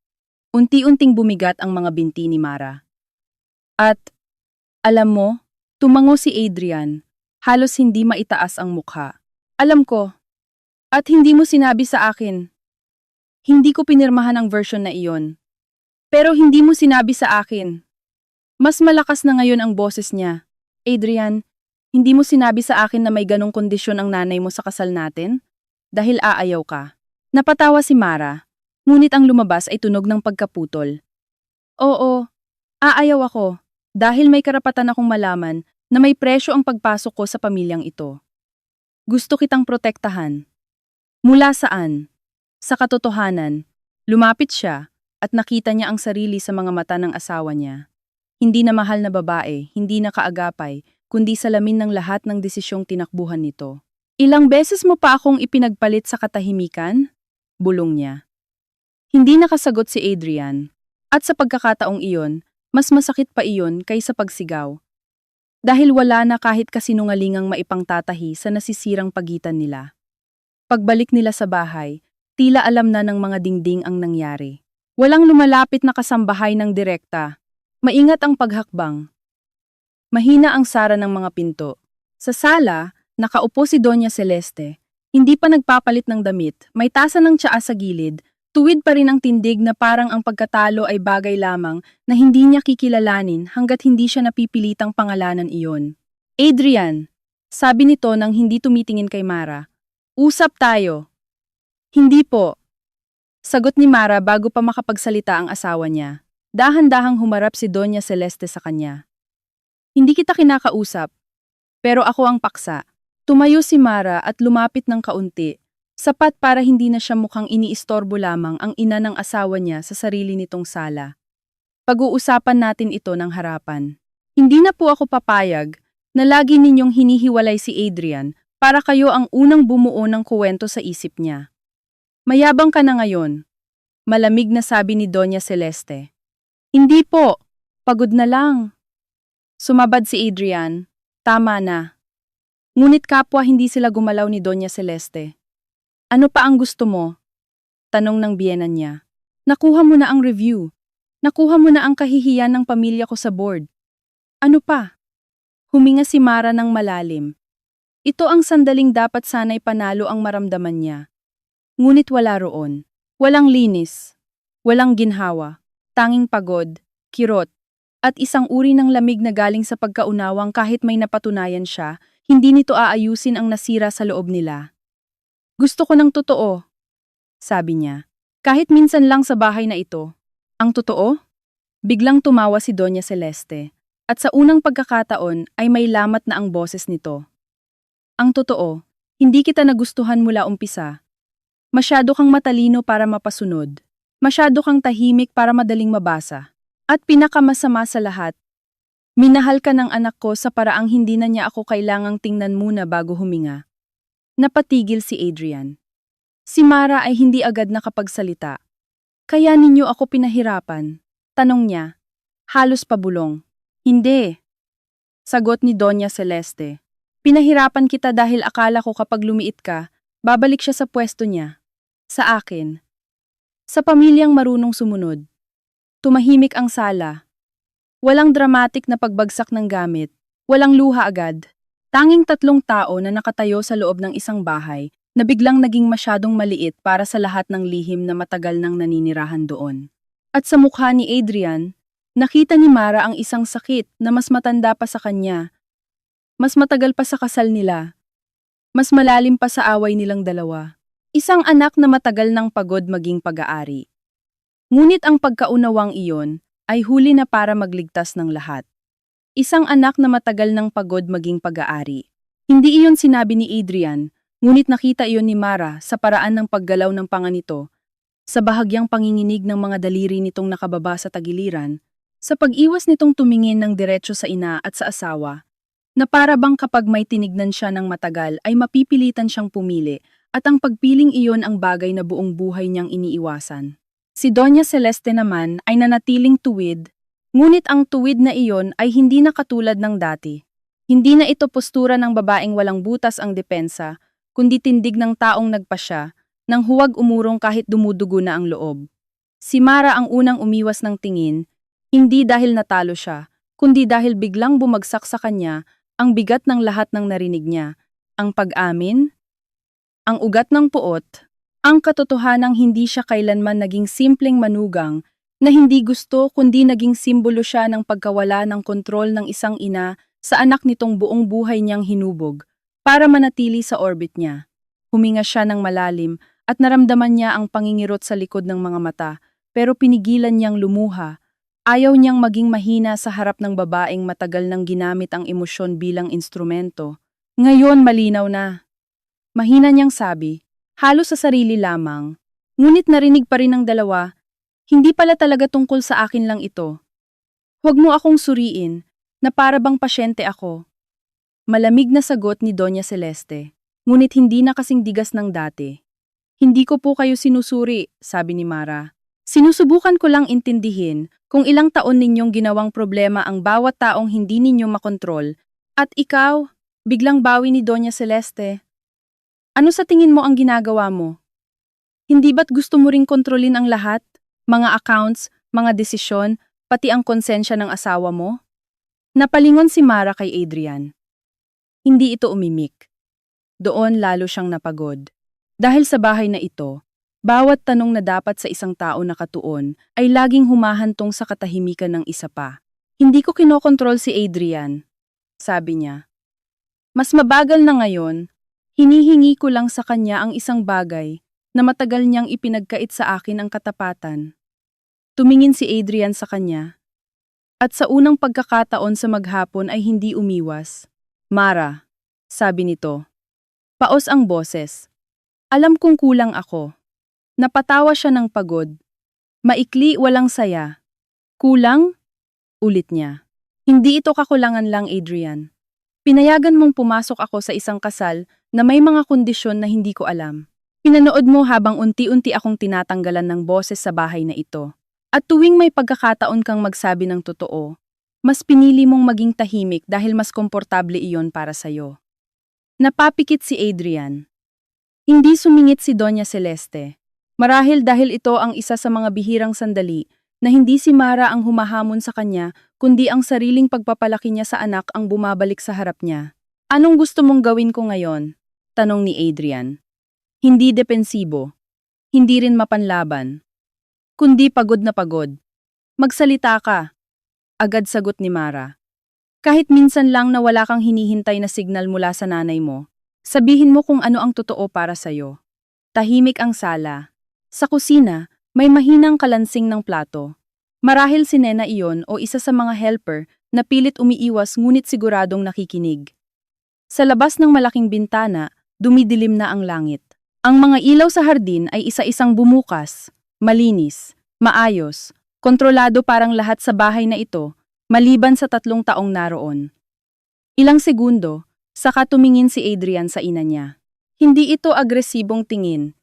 Unti-unting bumigat ang mga binti ni Mara. At, alam mo, tumango si Adrian, halos hindi maitaas ang mukha. Alam ko. At hindi mo sinabi sa akin. Hindi ko pinirmahan ang version na iyon. Pero hindi mo sinabi sa akin. Mas malakas na ngayon ang boses niya. Adrian, hindi mo sinabi sa akin na may ganong kondisyon ang nanay mo sa kasal natin? Dahil aayaw ka. Napatawa si Mara, ngunit ang lumabas ay tunog ng pagkaputol. Oo, aayaw ako, dahil may karapatan akong malaman na may presyo ang pagpasok ko sa pamilyang ito. Gusto kitang protektahan. Mula saan? Sa katotohanan, lumapit siya at nakita niya ang sarili sa mga mata ng asawa niya. Hindi na mahal na babae, hindi na kaagapay, kundi salamin ng lahat ng desisyong tinakbuhan nito. Ilang beses mo pa akong ipinagpalit sa katahimikan? Bulong niya. Hindi nakasagot si Adrian, at sa pagkakataong iyon, mas masakit pa iyon kaysa pagsigaw. Dahil wala na kahit kasinungalingang maipangtatahi sa nasisirang pagitan nila. Pagbalik nila sa bahay, tila alam na ng mga dingding ang nangyari. Walang lumalapit na kasambahay ng direkta. Maingat ang paghakbang. Mahina ang sara ng mga pinto. Sa sala, nakaupo si Doña Celeste. Hindi pa nagpapalit ng damit, may tasa ng tsaa sa gilid, tuwid pa rin ang tindig na parang ang pagkatalo ay bagay lamang na hindi niya kikilalanin hanggat hindi siya napipilitang pangalanan iyon. Adrian, sabi nito nang hindi tumitingin kay Mara. Usap tayo. Hindi po. Sagot ni Mara bago pa makapagsalita ang asawa niya. Dahan-dahang humarap si Doña Celeste sa kanya. Hindi kita kinakausap, pero ako ang paksa. Tumayo si Mara at lumapit ng kaunti, sapat para hindi na siya mukhang iniistorbo lamang ang ina ng asawa niya sa sarili nitong sala. Pag-uusapan natin ito ng harapan. Hindi na po ako papayag na lagi ninyong hinihiwalay si Adrian para kayo ang unang bumuo ng kuwento sa isip niya. Mayabang ka na ngayon. Malamig na sabi ni Doña Celeste. Hindi po, pagod na lang. Sumabad si Adrian, tama na. Ngunit kapwa hindi sila gumalaw ni Doña Celeste. Ano pa ang gusto mo? Tanong ng biyenan niya. Nakuha mo na ang review. Nakuha mo na ang kahihiyan ng pamilya ko sa board. Ano pa? Huminga si Mara ng malalim. Ito ang sandaling dapat sana'y panalo ang maramdaman niya. Ngunit wala roon. Walang linis. Walang ginhawa. Tanging pagod, kirot, at isang uri ng lamig na galing sa pagkaunawang kahit may napatunayan siya, hindi nito aayusin ang nasira sa loob nila. Gusto ko ng totoo, sabi niya, kahit minsan lang sa bahay na ito. Ang totoo? Biglang tumawa si Doña Celeste, at sa unang pagkakataon ay may lamat na ang boses nito. Ang totoo, hindi kita nagustuhan mula umpisa. Masyado kang matalino para mapasunod. Masyado kang tahimik para madaling mabasa. At pinakamasama sa lahat, minahal ka ng anak ko sa paraang hindi na niya ako kailangang tingnan muna bago huminga. Napatigil si Adrian. Si Mara ay hindi agad nakapagsalita. Kaya ninyo ako pinahirapan? Tanong niya. Halos pabulong. Hindi. Sagot ni Doña Celeste. Pinahirapan kita dahil akala ko kapag lumiit ka, babalik siya sa pwesto niya. Sa akin. Sa pamilyang marunong sumunod. Tumahimik ang sala. Walang dramatic na pagbagsak ng gamit. Walang luha agad. Tanging 3 tao na nakatayo sa loob ng isang bahay na biglang naging masyadong maliit para sa lahat ng lihim na matagal nang naninirahan doon. At sa mukha ni Adrian, nakita ni Mara ang isang sakit na mas matanda pa sa kanya. Mas matagal pa sa kasal nila. Mas malalim pa sa away nilang dalawa. Isang anak na matagal nang pagod maging pag-aari. Ngunit ang pagkaunawang iyon ay huli na para magligtas ng lahat. Isang anak na matagal nang pagod maging pag-aari. Hindi iyon sinabi ni Adrian, ngunit nakita iyon ni Mara sa paraan ng paggalaw ng panga nito, sa bahagyang panginginig ng mga daliri nitong nakababa sa tagiliran, Sa pag-iwas nitong tumingin ng diretso sa ina at sa asawa, na para bang kapag may tinignan siya ng matagal ay mapipilitan siyang pumili at ang pagpiling iyon ang bagay na buong buhay niyang iniiwasan. Si Doña Celeste naman ay nanatiling tuwid, ngunit ang tuwid na iyon ay hindi na katulad ng dati. Hindi na ito postura ng babaeng walang butas ang depensa, kundi tindig ng taong nagpasya, nang huwag umurong kahit dumudugo na ang loob. Si Mara ang unang umiwas ng tingin, hindi dahil natalo siya, kundi dahil biglang bumagsak sa kanya ang bigat ng lahat ng narinig niya, ang pag-amin, ang ugat ng puot, ang katotohanang hindi siya kailanman naging simpleng manugang na hindi gusto kundi naging simbolo siya ng pagkawala ng kontrol ng isang ina sa anak nitong buong buhay niyang hinubog para manatili sa orbit niya. Huminga siya ng malalim at naramdaman niya ang pangingirot sa likod ng mga mata pero pinigilan niyang lumuha. Ayaw niyang maging mahina sa harap ng babaeng matagal nang ginamit ang emosyon bilang instrumento. Ngayon malinaw na. Mahina niyang sabi, halos sa sarili lamang. Ngunit narinig pa rin ng dalawa, hindi pala talaga tungkol sa akin lang ito. Huwag mo akong suriin, na para bang pasyente ako. Malamig na sagot ni Doña Celeste, ngunit hindi na kasing digas ng dati. Hindi ko po kayo sinusuri, sabi ni Mara. Sinusubukan ko lang intindihin kung ilang taon ninyong ginawang problema ang bawat taong hindi ninyo makontrol. At ikaw, biglang bawi ni Doña Celeste. Ano sa tingin mo ang ginagawa mo? Hindi ba't gusto mo ring kontrolin ang lahat? Mga accounts, mga desisyon, pati ang konsensya ng asawa mo? Napalingon si Mara kay Adrian. Hindi ito umimik. Doon lalo siyang napagod. Dahil sa bahay na ito, bawat tanong na dapat sa isang tao nakatuon ay laging humahantong sa katahimikan ng isa pa. Hindi ko kinokontrol si Adrian, sabi niya. Mas mabagal na ngayon, hinihingi ko lang sa kanya ang isang bagay na matagal niyang ipinagkait sa akin ang katapatan. Tumingin si Adrian sa kanya. At sa unang pagkakataon sa maghapon ay hindi umiwas. Mara, sabi nito. Paos ang boses. Alam kong kulang ako. Napatawa siya ng pagod. Maikli, walang saya. Kulang? Ulit niya. Hindi ito kakulangan lang, Adrian. Pinayagan mong pumasok ako sa isang kasal na may mga kondisyon na hindi ko alam. Pinanood mo habang unti-unti akong tinatanggalan ng boses sa bahay na ito. At tuwing may pagkakataon kang magsabi ng totoo, mas pinili mong maging tahimik dahil mas komportable iyon para sa'yo. Napapikit si Adrian. Hindi sumingit si Doña Celeste. Marahil dahil ito ang isa sa mga bihirang sandali na hindi si Mara ang humahamon sa kanya, kundi ang sariling pagpapalaki niya sa anak ang bumabalik sa harap niya. Anong gusto mong gawin ko ngayon? Tanong ni Adrian. Hindi depensibo. Hindi rin mapanlaban. Kundi pagod na pagod. Magsalita ka. Agad sagot ni Mara. Kahit minsan lang na wala kang hinihintay na signal mula sa nanay mo, sabihin mo kung ano ang totoo para sa'yo. Tahimik ang sala. Sa kusina, may mahinang kalansing ng plato. Marahil si Nena iyon o isa sa mga helper na pilit umiiwas ngunit siguradong nakikinig. Sa labas ng malaking bintana, dumidilim na ang langit. Ang mga ilaw sa hardin ay isa-isang bumukas, malinis, maayos, kontrolado parang lahat sa bahay na ito, maliban sa 3 taong naroon. Ilang segundo, saka tumingin si Adrian sa ina niya. Hindi ito agresibong tingin.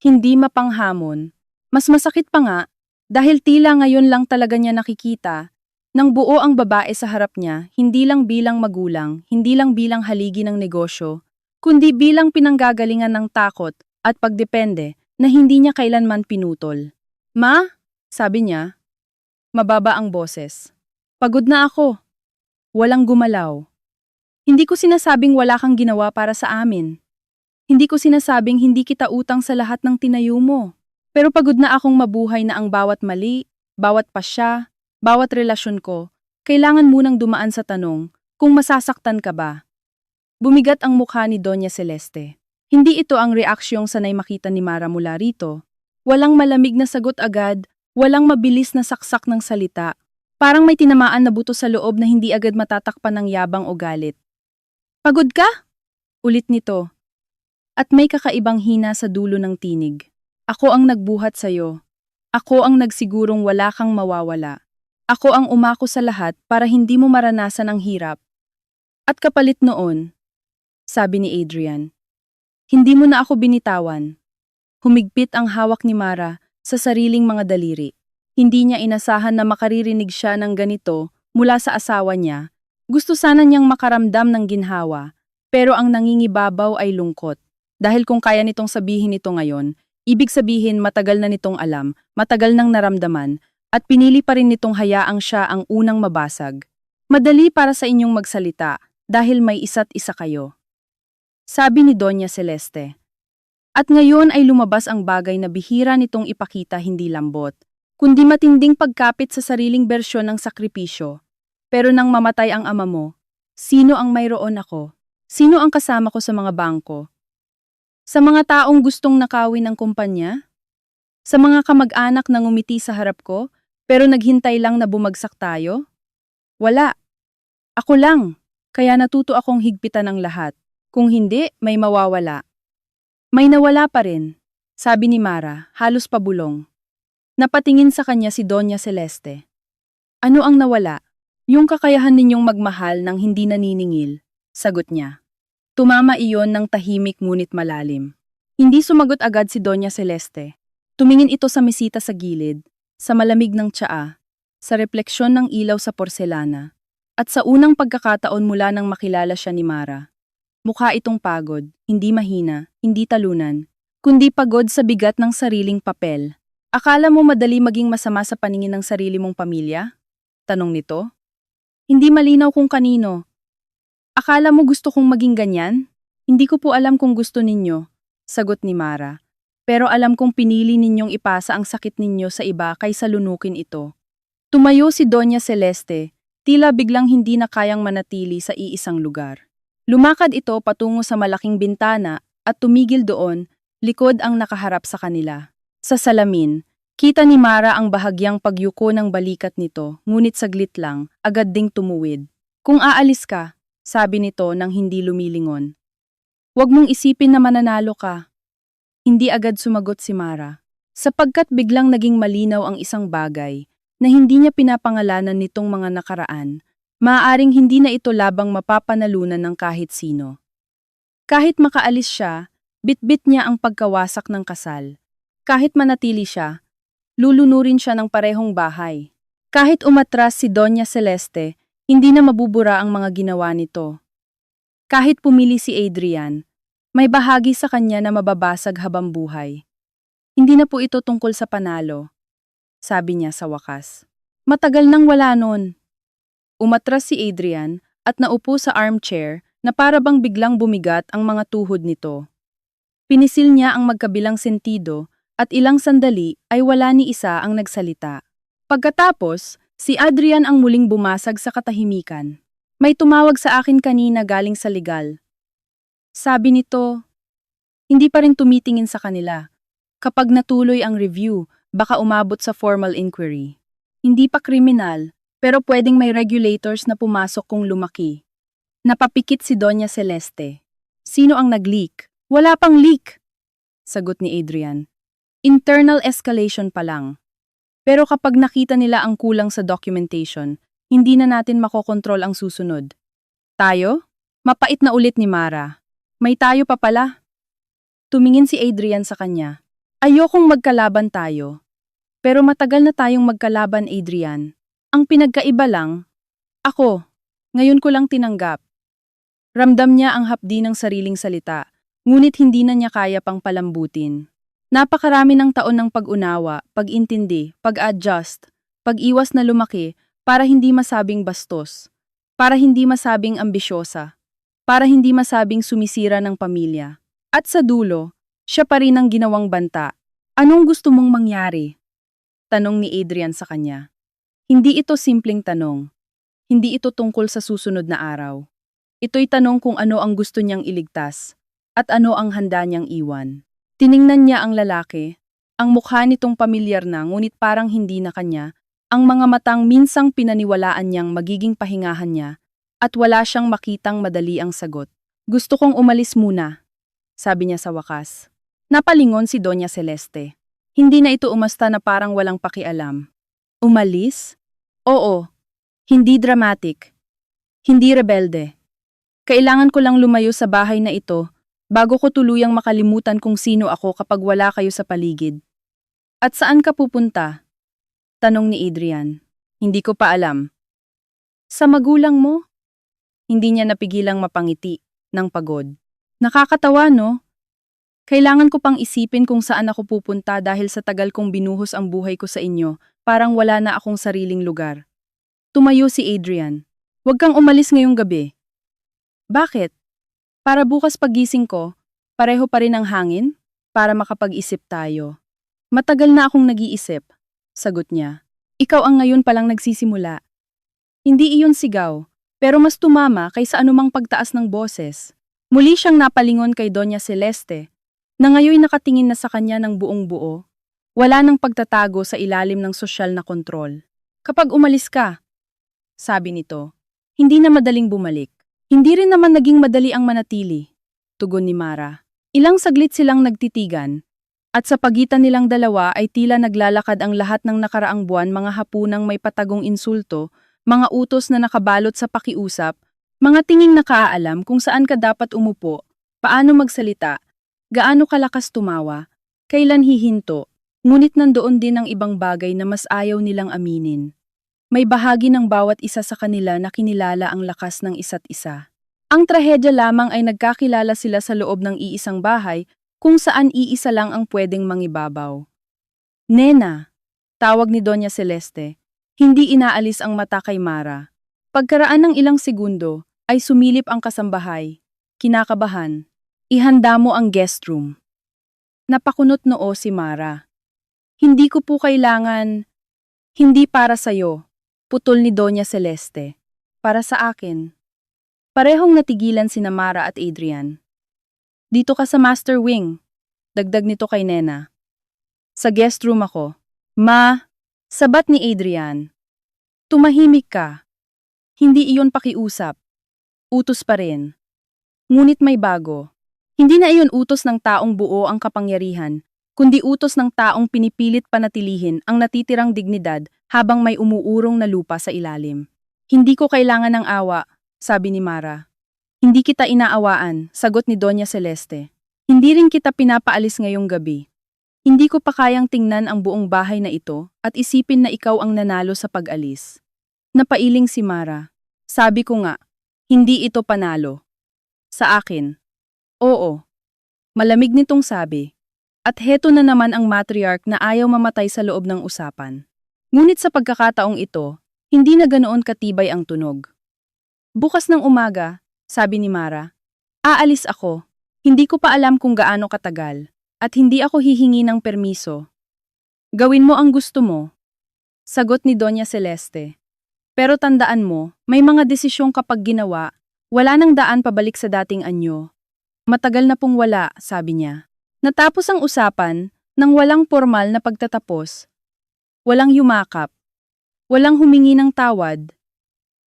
Hindi mapanghamon. Mas masakit pa nga, dahil tila ngayon lang talaga niya nakikita, nang buo ang babae sa harap niya, hindi lang bilang magulang, hindi lang bilang haligi ng negosyo, kundi bilang pinanggagalingan ng takot at pagdepende na hindi niya kailanman pinutol. Ma? Sabi niya. Mababa ang boses. Pagod na ako. Walang gumalaw. Hindi ko sinasabing wala kang ginawa para sa amin. Hindi ko sinasabing hindi kita utang sa lahat ng tinayo mo. Pero pagod na akong mabuhay na ang bawat mali, bawat pasya, bawat relasyon ko, kailangan munang dumaan sa tanong kung masasaktan ka ba. Bumigat ang mukha ni Doña Celeste. Hindi ito ang reaksyong sanay makita ni Mara mula rito. Walang malamig na sagot agad, walang mabilis na saksak ng salita. Parang may tinamaan na buto sa loob na hindi agad matatakpan ng yabang o galit. Pagod ka? Ulit nito. At may kakaibang hina sa dulo ng tinig. Ako ang nagbuhat sa'yo. Ako ang nagsigurong wala kang mawawala. Ako ang umako sa lahat para hindi mo maranasan ang hirap. At kapalit noon, sabi ni Adrian, hindi mo na ako binitawan. Humigpit ang hawak ni Mara sa sariling mga daliri. Hindi niya inasahan na makaririnig siya ng ganito mula sa asawa niya. Gusto sana niyang makaramdam ng ginhawa, pero ang nangingibabaw ay lungkot. Dahil kung kaya nitong sabihin ito ngayon, ibig sabihin matagal na nitong alam, matagal nang naramdaman, at pinili pa rin nitong hayaang siya ang unang mabasag. Madali para sa inyong magsalita dahil may isa't isa kayo, sabi ni Doña Celeste. At ngayon ay lumabas ang bagay na bihira nitong ipakita hindi lambot, kundi matinding pagkapit sa sariling bersyon ng sakripisyo. Pero nang mamatay ang ama mo, sino ang mayroon ako? Sino ang kasama ko sa mga bangko? Sa mga taong gustong nakawin ang kumpanya? Sa mga kamag-anak na ngumiti sa harap ko, pero naghintay lang na bumagsak tayo? Wala. Ako lang. Kaya natuto akong higpitan ang lahat. Kung hindi, may mawawala. May nawala pa rin, sabi ni Mara, halos pabulong. Napatingin sa kanya si Doña Celeste. Ano ang nawala? Yung kakayahan ninyong magmahal ng hindi naniningil, sagot niya. Tumama iyon ng tahimik ngunit malalim. Hindi sumagot agad si Doña Celeste. Tumingin ito sa mesita sa gilid, sa malamig ng tsaa, sa refleksyon ng ilaw sa porselana, at sa unang pagkakataon mula nang makilala siya ni Mara. Mukha itong pagod, hindi mahina, hindi talunan, kundi pagod sa bigat ng sariling papel. Akala mo madali maging masama sa paningin ng sarili mong pamilya? Tanong nito. Hindi malinaw kung kanino. Akala mo gusto kong maging ganyan? Hindi ko po alam kung gusto ninyo, sagot ni Mara. Pero alam kong pinili ninyong ipasa ang sakit ninyo sa iba kaysa lunukin ito. Tumayo si Doña Celeste, tila biglang hindi na kayang manatili sa iisang lugar. Lumakad ito patungo sa malaking bintana at tumigil doon, likod ang nakaharap sa kanila. Sa salamin, kita ni Mara ang bahagyang pagyuko ng balikat nito, ngunit saglit lang, agad ding tumuwid. Kung aalis ka, sabi nito nang hindi lumilingon. Huwag mong isipin na mananalo ka. Hindi agad sumagot si Mara, sapagkat biglang naging malinaw ang isang bagay na hindi niya pinapangalanan nitong mga nakaraan, maaaring hindi na ito labang mapapanalunan ng kahit sino. Kahit makaalis siya, bitbit niya ang pagkawasak ng kasal. Kahit manatili siya, lulunurin siya ng parehong bahay. Kahit umatras si Doña Celeste, hindi na mabubura ang mga ginawa nito. Kahit pumili si Adrian, may bahagi sa kanya na mababasag habang buhay. Hindi na po ito tungkol sa panalo, sabi niya sa wakas. Matagal nang wala nun. Umatras si Adrian at naupo sa armchair na para bang biglang bumigat ang mga tuhod nito. Pinisil niya ang magkabilang sentido at ilang sandali ay wala ni isa ang nagsalita. Pagkatapos, si Adrian ang muling bumasag sa katahimikan. May tumawag sa akin kanina galing sa legal. Sabi nito, hindi pa rin tumitingin sa kanila. Kapag natuloy ang review, baka umabot sa formal inquiry. Hindi pa kriminal, pero pwedeng may regulators na pumasok kung lumaki. Napapikit si Doña Celeste. Sino ang nag-leak? Wala pang leak, sagot ni Adrian. Internal escalation pa lang. Pero kapag nakita nila ang kulang sa documentation, hindi na natin makokontrol ang susunod. Tayo? Mapait na ulit ni Mara. May tayo pa pala. Tumingin si Adrian sa kanya. Ayokong magkalaban tayo. Pero matagal na tayong magkalaban, Adrian. Ang pinagkaiba lang, ako, ngayon ko lang tinanggap. Ramdam niya ang hapdi ng sariling salita, ngunit hindi na niya kaya pang palambutin. Napakarami ng taon ng pag-unawa, pag-intindi, pag-adjust, pag-iwas na lumaki para hindi masabing bastos, para hindi masabing ambisyosa, para hindi masabing sumisira ng pamilya. At sa dulo, siya pa rin ang ginawang banta. Anong gusto mong mangyari? Tanong ni Adrian sa kanya. Hindi ito simpleng tanong. Hindi ito tungkol sa susunod na araw. Ito'y tanong kung ano ang gusto niyang iligtas at ano ang handa niyang iwan. Tiningnan niya ang lalaki, ang mukha nitong pamilyar na ngunit parang hindi na kanya, ang mga matang minsang pinaniwalaan niyang magiging pahingahan niya at wala siyang makitang madali ang sagot. Gusto kong umalis muna, sabi niya sa wakas. Napalingon si Doña Celeste. Hindi na ito umasta na parang walang pakialam. Umalis? Oo, hindi dramatic, hindi rebelde. Kailangan ko lang lumayo sa bahay na ito bago ko tuluyang makalimutan kung sino ako kapag wala kayo sa paligid. At saan ka pupunta? Tanong ni Adrian. Hindi ko pa alam. Sa magulang mo? Hindi niya napigilang mapangiti ng pagod. Nakakatawa, no? Kailangan ko pang isipin kung saan ako pupunta dahil sa tagal kong binuhos ang buhay ko sa inyo, parang wala na akong sariling lugar. Tumayo si Adrian. Huwag kang umalis ngayong gabi. Bakit? Para bukas pagising ko, pareho pa rin ang hangin? Para makapag-isip tayo. Matagal na akong nag-iisip, sagot niya. Ikaw ang ngayon palang nagsisimula. Hindi iyon sigaw, pero mas tumama kaysa anumang pagtaas ng boses. Muli siyang napalingon kay Doña Celeste, na ngayoy nakatingin na sa kanya ng buong buo. Wala nang pagtatago sa ilalim ng sosyal na kontrol. Kapag umalis ka, sabi nito, hindi na madaling bumalik. Hindi rin naman naging madali ang manatili, tugon ni Mara. Ilang saglit silang nagtitigan, at sa pagitan nilang dalawa ay tila naglalakad ang lahat ng nakaraang buwan, mga hapunang may patagong insulto, mga utos na nakabalot sa pakiusap, mga tinging nakaalam kung saan ka dapat umupo, paano magsalita, gaano kalakas tumawa, kailan hihinto, ngunit nandoon din ang ibang bagay na mas ayaw nilang aminin. May bahagi ng bawat isa sa kanila na kinilala ang lakas ng isa't isa. Ang trahedya lamang ay nagkakilala sila sa loob ng iisang bahay kung saan iisa lang ang pwedeng mangibabaw. Nena, tawag ni Doña Celeste, hindi inaalis ang mata kay Mara. Pagkaraan ng ilang segundo, ay sumilip ang kasambahay. Kinakabahan. Ihanda mo ang guest room. Napakunot noo si Mara. Hindi ko po kailangan. Hindi para sa'yo. Putol ni Doña Celeste. Para sa akin. Parehong natigilan sina Mara at Adrian. Dito ka sa master wing. Dagdag nito kay Nena. Sa guest room ako. Ma, sabat ni Adrian. Tumahimik ka. Hindi iyon pakiusap. Utos pa rin. Ngunit may bago. Hindi na iyon utos ng taong buo ang kapangyarihan, kundi utos ng taong pinipilit panatilihin ang natitirang dignidad habang may umuurong na lupa sa ilalim. Hindi ko kailangan ng awa, sabi ni Mara. Hindi kita inaawaan, sagot ni Doña Celeste. Hindi rin kita pinapaalis ngayong gabi. Hindi ko pa kayang tingnan ang buong bahay na ito at isipin na ikaw ang nanalo sa pag-alis. Napailing si Mara. Sabi ko nga, hindi ito panalo. Sa akin. Oo. Malamig nitong sabi. At heto na naman ang matriarch na ayaw mamatay sa loob ng usapan. Ngunit sa pagkakataong ito, hindi na ganoon katibay ang tunog. Bukas ng umaga, sabi ni Mara, aalis ako. Hindi ko pa alam kung gaano katagal, at hindi ako hihingi ng permiso. Gawin mo ang gusto mo, sagot ni Doña Celeste. Pero tandaan mo, may mga desisyong kapag ginawa, wala nang daan pabalik sa dating anyo. Matagal na pong wala, sabi niya. Natapos ang usapan, nang walang formal na pagtatapos. Walang yumakap. Walang humingi ng tawad.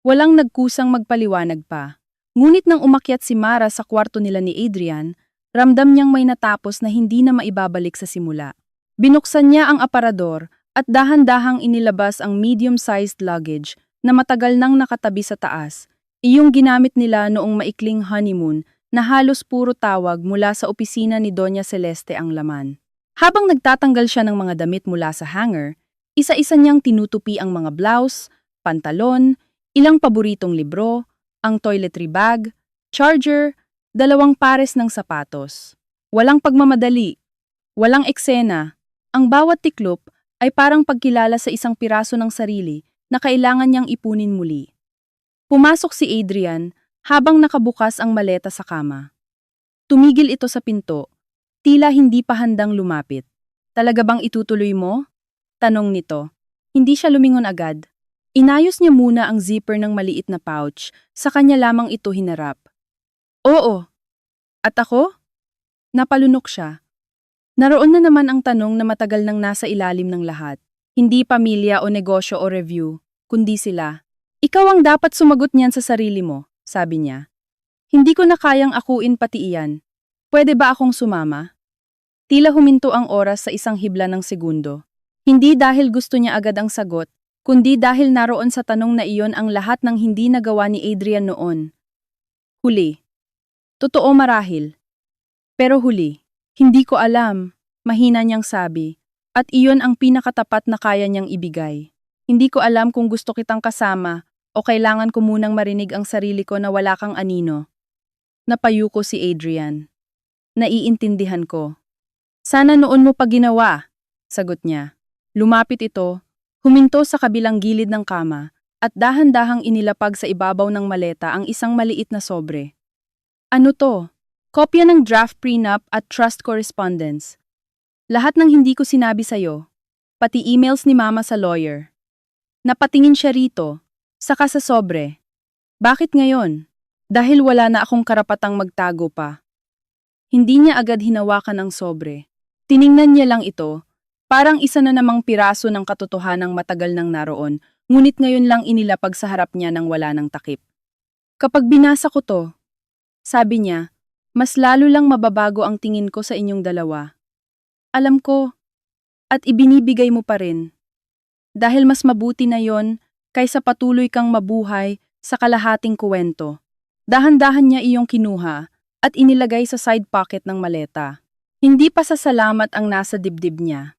Walang nagkusang magpaliwanag pa. Ngunit nang umakyat si Mara sa kwarto nila ni Adrian, ramdam niyang may natapos na hindi na maibabalik sa simula. Binuksan niya ang aparador at dahan-dahang inilabas ang medium-sized luggage na matagal nang nakatabi sa taas, iyong ginamit nila noong maikling honeymoon na halos puro tawag mula sa opisina ni Doña Celeste ang laman. Habang nagtatanggal siya ng mga damit mula sa hanger, isa-isa niyang tinutupi ang mga blouse, pantalon, ilang paboritong libro, ang toiletry bag, charger, 2 pares ng sapatos. Walang pagmamadali, walang eksena. Ang bawat tiklop ay parang pagkilala sa isang piraso ng sarili na kailangan niyang ipunin muli. Pumasok si Adrian habang nakabukas ang maleta sa kama. Tumigil ito sa pinto, tila hindi pa handang lumapit. Talaga bang itutuloy mo? Tanong nito. Hindi siya lumingon agad. Inayos niya muna ang zipper ng maliit na pouch, sa kanya lamang ito hinarap. Oo. At ako? Napalunok siya. Naroon na naman ang tanong na matagal nang nasa ilalim ng lahat. Hindi pamilya o negosyo o review, kundi sila. Ikaw ang dapat sumagot niyan sa sarili mo, sabi niya. Hindi ko na kayang akuin pati iyan. Pwede ba akong sumama? Tila huminto ang oras sa isang hibla ng segundo. Hindi dahil gusto niya agad ang sagot, kundi dahil naroon sa tanong na iyon ang lahat ng hindi nagawa ni Adrian noon. Huli. Totoo marahil. Pero huli. Hindi ko alam, mahina niyang sabi. At iyon ang pinakatapat na kaya niyang ibigay. Hindi ko alam kung gusto kitang kasama o kailangan ko munang marinig ang sarili ko na wala kang anino. Napayuko si Adrian. Naiintindihan ko. Sana noon mo pa ginawa, sagot niya. Lumapit ito, huminto sa kabilang gilid ng kama, at dahan-dahang inilapag sa ibabaw ng maleta ang isang maliit na sobre. Ano to? Kopya ng draft prenup at trust correspondence. Lahat ng hindi ko sinabi sa'yo, pati emails ni Mama sa lawyer. Napatingin siya rito, saka sa sobre. Bakit ngayon? Dahil wala na akong karapatang magtago pa. Hindi niya agad hinawakan ang sobre. Tiningnan niya lang ito, parang isa na namang piraso ng katotohanang matagal nang naroon, ngunit ngayon lang inilapag sa harap niya nang wala ng takip. Kapag binasa ko to, sabi niya, mas lalo lang mababago ang tingin ko sa inyong dalawa. Alam ko, at ibinibigay mo pa rin. Dahil mas mabuti na yon kaysa patuloy kang mabuhay sa kalahating kuwento. Dahan-dahan niya iyong kinuha at inilagay sa side pocket ng maleta. Hindi pa sa salamat ang nasa dibdib niya.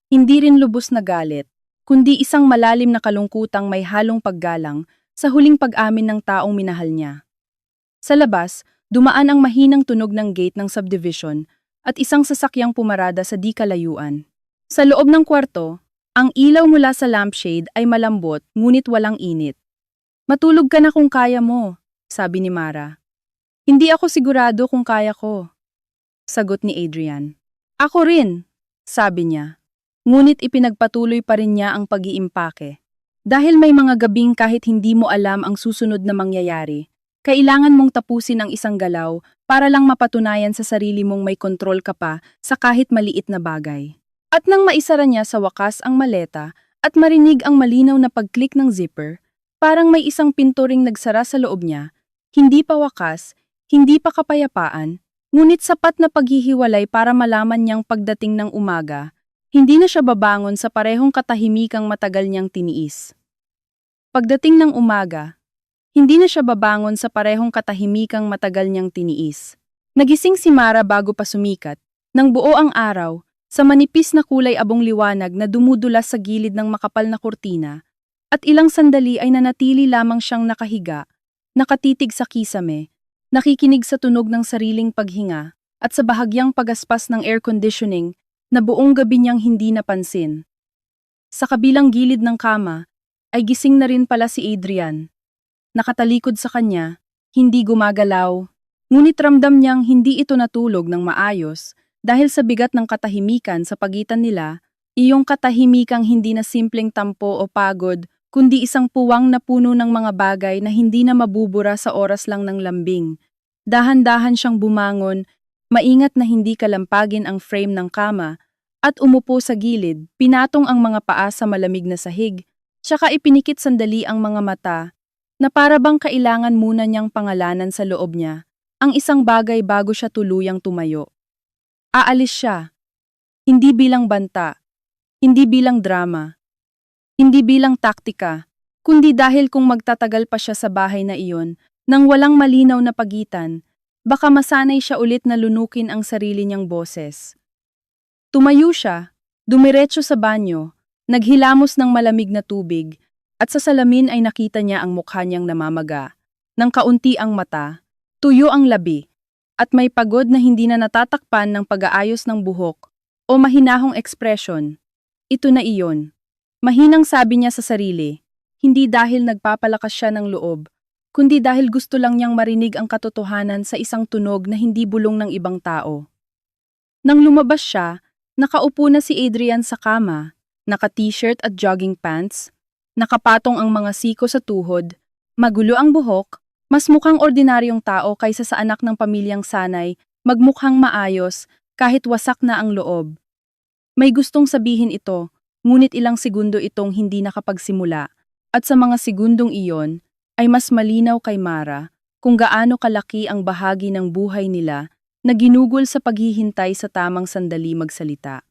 Hindi rin lubos na galit, kundi isang malalim na kalungkutang may halong paggalang sa huling pag-amin ng taong minahal niya. Sa labas, dumaan ang mahinang tunog ng gate ng subdivision at isang sasakyang pumarada sa di kalayuan. Sa loob ng kwarto, ang ilaw mula sa lampshade ay malambot ngunit walang init. Matulog ka na kung kaya mo, sabi ni Mara. Hindi ako sigurado kung kaya ko, sagot ni Adrian. Ako rin, sabi niya. Ngunit ipinagpatuloy pa rin niya ang pag-iimpake. Dahil may mga gabing kahit hindi mo alam ang susunod na mangyayari, kailangan mong tapusin ang isang galaw para lang mapatunayan sa sarili mong may kontrol ka pa sa kahit maliit na bagay. At nang maisara niya sa wakas ang maleta at marinig ang malinaw na pag-click ng zipper, parang may isang pinto ring nagsara sa loob niya, hindi pa wakas, hindi pa kapayapaan, ngunit sapat na paghihiwalay para malaman niyang pagdating ng umaga, hindi na siya babangon sa parehong katahimikang matagal niyang tiniis. Pagdating ng umaga, hindi na siya babangon sa parehong katahimikang matagal niyang tiniis. Nagising si Mara bago pa sumikat, nang buo ang araw, sa manipis na kulay abong liwanag na dumudulas sa gilid ng makapal na kurtina, at ilang sandali ay nanatili lamang siyang nakahiga, nakatitig sa kisame, nakikinig sa tunog ng sariling paghinga, at sa bahagyang pagaspas ng air conditioning na buong gabi niyang hindi napansin. Sa kabilang gilid ng kama, ay gising na rin pala si Adrian. Nakatalikod sa kanya, hindi gumagalaw, ngunit ramdam niyang hindi ito natulog ng maayos dahil sa bigat ng katahimikan sa pagitan nila, iyong katahimikang hindi na simpleng tampo o pagod, kundi isang puwang na puno ng mga bagay na hindi na mabubura sa oras lang ng lambing. Dahan-dahan siyang bumangon, maingat na hindi kalampagin ang frame ng kama, at umupo sa gilid, pinatong ang mga paa sa malamig na sahig, tsaka ipinikit sandali ang mga mata, na para bang kailangan muna niyang pangalanan sa loob niya, ang isang bagay bago siya tuluyang tumayo. Aalis siya, hindi bilang banta, hindi bilang drama, hindi bilang taktika, kundi dahil kung magtatagal pa siya sa bahay na iyon, nang walang malinaw na pagitan, baka masanay siya ulit na lunukin ang sarili niyang boses. Tumayo siya, dumiretso sa banyo, naghilamos ng malamig na tubig, at sa salamin ay nakita niya ang mukha niyang namamaga, ng kaunti ang mata, tuyo ang labi, at may pagod na hindi na natatakpan ng pag-aayos ng buhok o mahinahong ekspresyon. Ito na iyon. Mahinang sabi niya sa sarili, hindi dahil nagpapalakas siya ng loob, kundi dahil gusto lang niyang marinig ang katotohanan sa isang tunog na hindi bulong ng ibang tao. Nang lumabas siya, nakaupo na si Adrian sa kama, naka-t-shirt at jogging pants, nakapatong ang mga siko sa tuhod, magulo ang buhok, mas mukhang ordinaryong tao kaysa sa anak ng pamilyang sanay, magmukhang maayos kahit wasak na ang loob. May gustong sabihin ito, ngunit ilang segundo itong hindi nakapagsimula, at sa mga segundong iyon, ay mas malinaw kay Mara kung gaano kalaki ang bahagi ng buhay nila na ginugol sa paghihintay sa tamang sandali magsalita.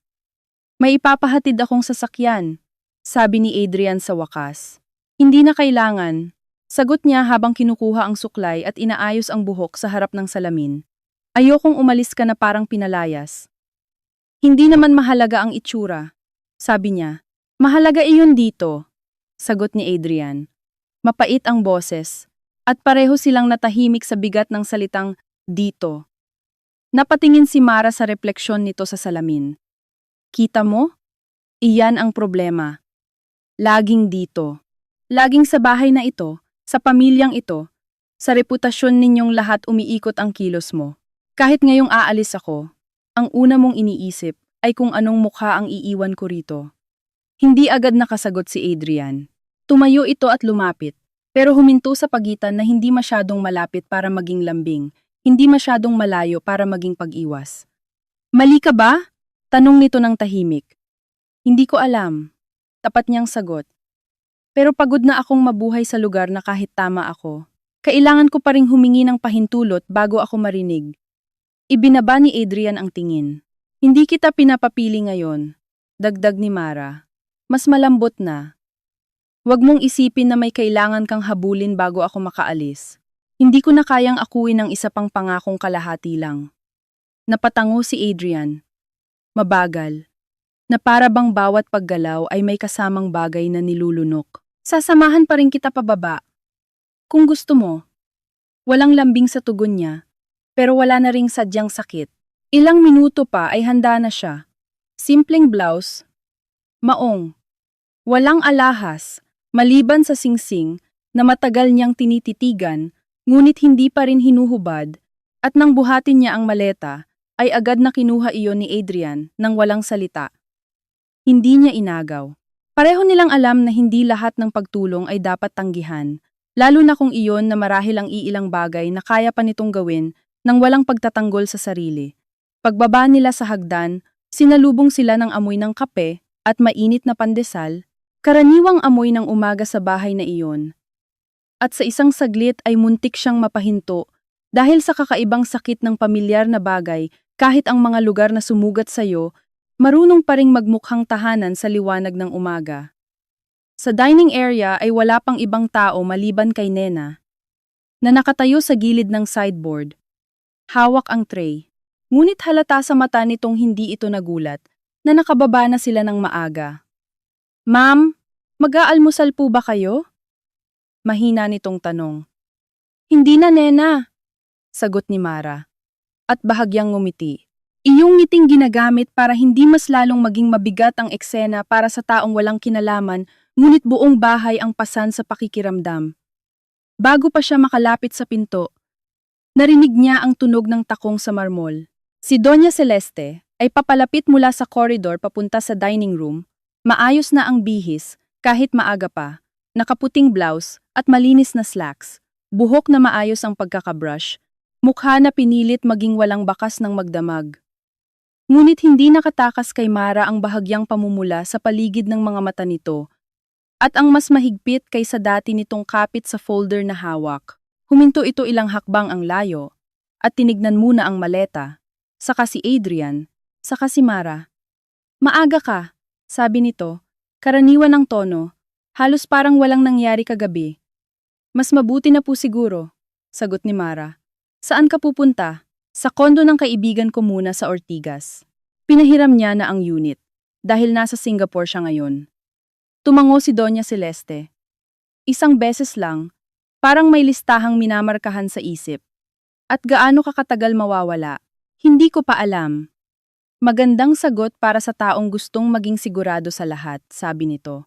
May ipapahatid akong sasakyan, Sabi ni Adrian sa wakas. Hindi na kailangan. Sagot niya habang kinukuha ang suklay at inaayos ang buhok sa harap ng salamin. Ayokong umalis ka na parang pinalayas. Hindi naman mahalaga ang itsura. Sabi niya. Mahalaga iyon dito. Sagot ni Adrian. Mapait ang boses. At pareho silang natahimik sa bigat ng salitang dito. Napatingin si Mara sa refleksyon nito sa salamin. Kita mo? Iyan ang problema. Laging dito. Laging sa bahay na ito, sa pamilyang ito, sa reputasyon ninyong lahat umiikot ang kilos mo. Kahit ngayong aalis ako, ang una mong iniisip ay kung anong mukha ang iiwan ko rito. Hindi agad nakasagot si Adrian. Tumayo ito at lumapit, pero huminto sa pagitan na hindi masyadong malapit para maging lambing, hindi masyadong malayo para maging pag-iwas. Mali ka ba? Tanong nito ng tahimik. Hindi ko alam. Tapat niyang sagot. Pero pagod na akong mabuhay sa lugar na kahit tama ako. Kailangan ko pa ring humingi ng pahintulot bago ako marinig. Ibinaba ni Adrian ang tingin. Hindi kita pinapapili ngayon. Dagdag ni Mara. Mas malambot na. Huwag mong isipin na may kailangan kang habulin bago ako makaalis. Hindi ko na kayang akuin ang isa pang pangakong kalahati lang. Napatango si Adrian. Mabagal. Na para bang bawat paggalaw ay may kasamang bagay na nilulunok. Sasamahan pa rin kita pababa. Kung gusto mo. Walang lambing sa tugon niya, pero wala na ring sadyang sakit. Ilang minuto pa ay handa na siya. Simpleng blouse. Maong. Walang alahas, maliban sa singsing na matagal niyang tinititigan, ngunit hindi pa rin hinuhubad, at nang buhatin niya ang maleta, ay agad na kinuha iyon ni Adrian nang walang salita. Hindi niya inagaw. Pareho nilang alam na hindi lahat ng pagtulong ay dapat tanggihan, lalo na kung iyon na marahil ang iilang bagay na kaya pa nitong gawin nang walang pagtatanggol sa sarili. Pagbaba nila sa hagdan, sinalubong sila ng amoy ng kape at mainit na pandesal, karaniwang amoy ng umaga sa bahay na iyon. At sa isang saglit ay muntik siyang mapahinto dahil sa kakaibang sakit ng pamilyar na bagay kahit ang mga lugar na sumugat sa'yo, marunong pa ring magmukhang tahanan sa liwanag ng umaga. Sa dining area ay wala pang ibang tao maliban kay Nena, na nakatayo sa gilid ng sideboard. Hawak ang tray. Ngunit halata sa mata nitong hindi ito nagulat, na nakababa na sila ng maaga. Ma'am, mag-aalmusal po ba kayo? Mahina nitong tanong. Hindi na, Nena, sagot ni Mara. At bahagyang ngumiti. Iyong ngiting ginagamit para hindi mas lalong maging mabigat ang eksena para sa taong walang kinalaman, ngunit buong bahay ang pasan sa pakikiramdam. Bago pa siya makalapit sa pinto, narinig niya ang tunog ng takong sa marmol. Si Doña Celeste ay papalapit mula sa koridor papunta sa dining room, maayos na ang bihis kahit maaga pa, nakaputing blouse at malinis na slacks, buhok na maayos ang pagkakabrush, mukha na pinilit maging walang bakas ng magdamag. Ngunit hindi nakatakas kay Mara ang bahagyang pamumula sa paligid ng mga mata nito, at ang mas mahigpit kaysa dati nitong kapit sa folder na hawak. Huminto ito ilang hakbang ang layo, at tinignan muna ang maleta, saka si Adrian, saka si Mara. Maaga ka, sabi nito, karaniwan ang tono, halos parang walang nangyari kagabi. Mas mabuti na po siguro, sagot ni Mara. Saan ka pupunta? Sa kondo ng kaibigan ko muna sa Ortigas. Pinahiram niya na ang unit, dahil nasa Singapore siya ngayon. Tumango si Doña Celeste. Isang beses lang, parang may listahang minamarkahan sa isip. At gaano kakatagal mawawala? Hindi ko pa alam. Magandang sagot para sa taong gustong maging sigurado sa lahat, sabi nito.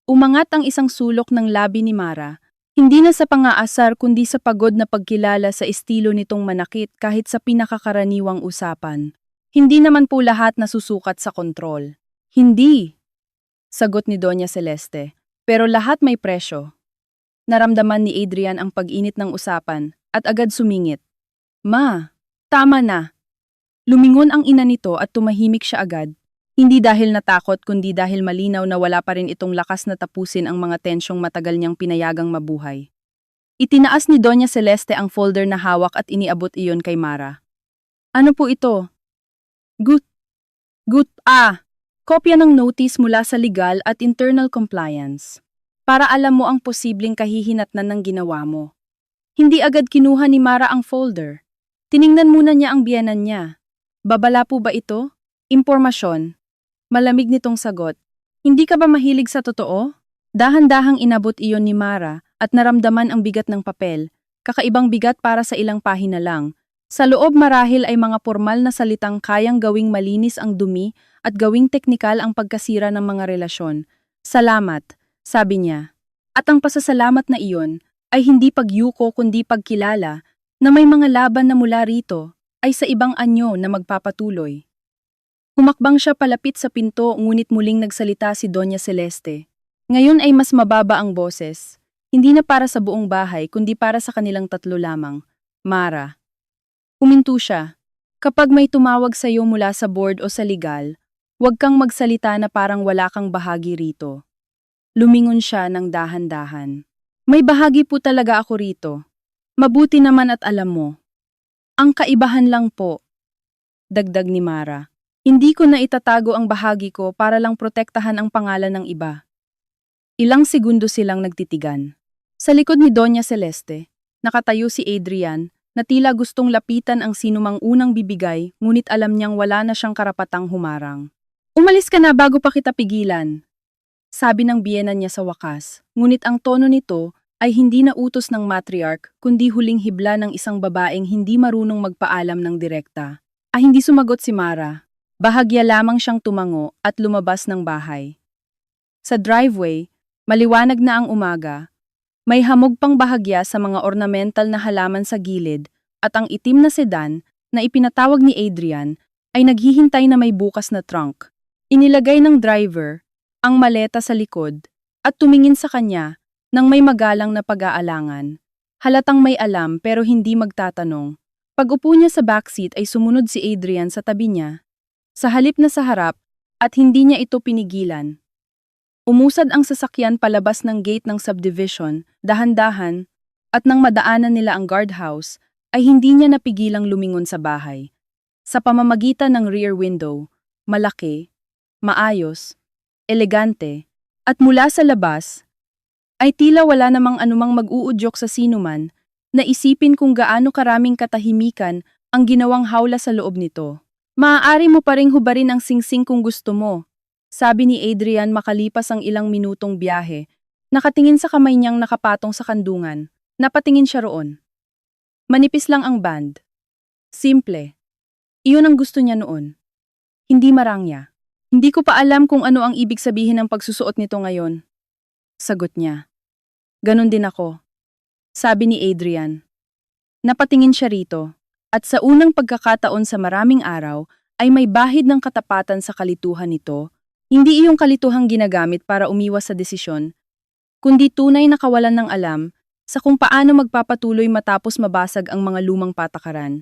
Umangat ang isang sulok ng labi ni Mara. Hindi na sa pangaasar kundi sa pagod na pagkilala sa estilo nitong manakit kahit sa pinakakaraniwang usapan. Hindi naman po lahat nasusukat sa kontrol. Hindi, sagot ni Doña Celeste, pero lahat may presyo. Naramdaman ni Adrian ang pag-init ng usapan at agad sumingit. Ma, tama na. Lumingon ang ina nito at tumahimik siya agad. Hindi dahil natakot kundi dahil malinaw na wala pa rin itong lakas na tapusin ang mga tensyong matagal niyang pinayagang mabuhay. Itinaas ni Doña Celeste ang folder na hawak at iniabot iyon kay Mara. Ano po ito? Gut. Kopya ng notice mula sa legal at internal compliance. Para alam mo ang posibleng kahihinatnan ng ginawa mo. Hindi agad kinuha ni Mara ang folder. Tiningnan muna niya ang biyenan niya. Babala po ba ito? Impormasyon. Malamig nitong sagot. Hindi ka ba mahilig sa totoo? Dahan-dahang inabot iyon ni Mara at naramdaman ang bigat ng papel. Kakaibang bigat para sa ilang pahina lang. Sa loob marahil ay mga formal na salitang kayang gawing malinis ang dumi at gawing teknikal ang pagkasira ng mga relasyon. Salamat, sabi niya. At ang pasasalamat na iyon ay hindi pagyuko kundi pagkilala na may mga laban na mula rito ay sa ibang anyo na magpapatuloy. Humakbang siya palapit sa pinto ngunit muling nagsalita si Doña Celeste. Ngayon ay mas mababa ang boses. Hindi na para sa buong bahay kundi para sa kanilang tatlo lamang. Mara. Huminto siya. Kapag may tumawag sa iyo mula sa board o sa legal, huwag kang magsalita na parang wala kang bahagi rito. Lumingon siya ng dahan-dahan. May bahagi po talaga ako rito. Mabuti naman at alam mo. Ang kaibahan lang po, dagdag ni Mara. Hindi ko na itatago ang bahagi ko para lang protektahan ang pangalan ng iba. Ilang segundo silang nagtitigan. Sa likod ni Doña Celeste, nakatayo si Adrian na tila gustong lapitan ang sinumang unang bibigay ngunit alam niyang wala na siyang karapatang humarang. Umalis ka na bago pa kita pigilan, sabi ng biyenan niya sa wakas, ngunit ang tono nito ay hindi na utos ng matriarch kundi huling hibla ng isang babaeng hindi marunong magpaalam ng direkta. Hindi sumagot si Mara. Bahagya lamang siyang tumango at lumabas ng bahay. Sa driveway, maliwanag na ang umaga. May hamog pang bahagya sa mga ornamental na halaman sa gilid at ang itim na sedan na ipinatawag ni Adrian ay naghihintay na may bukas na trunk. Inilagay ng driver ang maleta sa likod at tumingin sa kanya nang may magalang na pag-aalangan. Halatang may alam pero hindi magtatanong. Pag-upo niya sa backseat ay sumunod si Adrian sa tabi niya. Sa halip na sa harap at hindi niya ito pinigilan. Umusad ang sasakyan palabas ng gate ng subdivision, dahan-dahan, at nang madaanan nila ang guardhouse, ay hindi niya napigilang lumingon sa bahay. Sa pamamagitan ng rear window, malaki, maayos, elegante, at mula sa labas, ay tila wala namang anumang mag-uudyok sa sinuman na isipin kung gaano karaming katahimikan ang ginawang hawla sa loob nito. Maaari mo pa ring hubarin ang singsing kung gusto mo, sabi ni Adrian makalipas ang ilang minutong biyahe. Nakatingin sa kamay niyang nakapatong sa kandungan. Napatingin siya roon. Manipis lang ang band. Simple. Iyon ang gusto niya noon. Hindi marangya. Hindi ko pa alam kung ano ang ibig sabihin ng pagsusuot nito ngayon. Sagot niya. Ganon din ako. Sabi ni Adrian. Napatingin siya rito. At sa unang pagkakataon sa maraming araw, ay may bahid ng katapatan sa kalituhan nito, hindi iyong kalituhang ginagamit para umiwas sa desisyon, kundi tunay na kawalan ng alam sa kung paano magpapatuloy matapos mabasag ang mga lumang patakaran.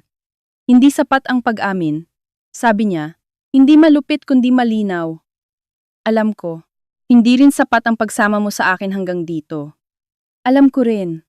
Hindi sapat ang pag-amin, sabi niya, hindi malupit kundi malinaw. Alam ko, hindi rin sapat ang pagsama mo sa akin hanggang dito. Alam ko rin.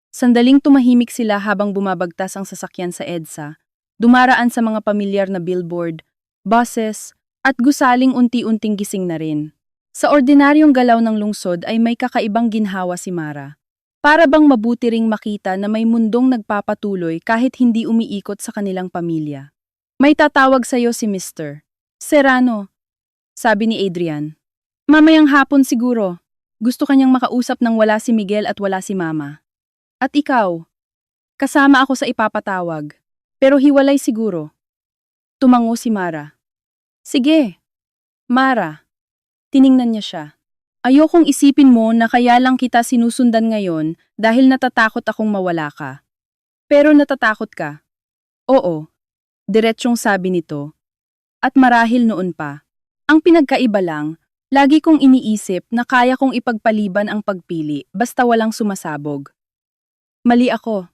Sandaling tumahimik sila habang bumabagtas ang sasakyan sa EDSA, dumaraan sa mga pamilyar na billboard, buses, at gusaling unti-unting gising na rin. Sa ordinaryong galaw ng lungsod ay may kakaibang ginhawa si Mara. Para bang mabuti ring makita na may mundong nagpapatuloy kahit hindi umiikot sa kanilang pamilya. May tatawag sa'yo si Mr. Serrano, sabi ni Adrian. Mamayang hapon siguro. Gusto kanyang makausap nang wala si Miguel at wala si Mama. At ikaw? Kasama ako sa ipapatawag. Pero hiwalay siguro. Tumango si Mara. Sige. Mara. Tiningnan niya siya. Ayokong isipin mo na kaya lang kita sinusundan ngayon dahil natatakot akong mawala ka. Pero natatakot ka. Oo. Diretsyong sabi nito. At marahil noon pa. Ang pinagkaiba lang, lagi kong iniisip na kaya kong ipagpaliban ang pagpili basta walang sumasabog. Mali ako.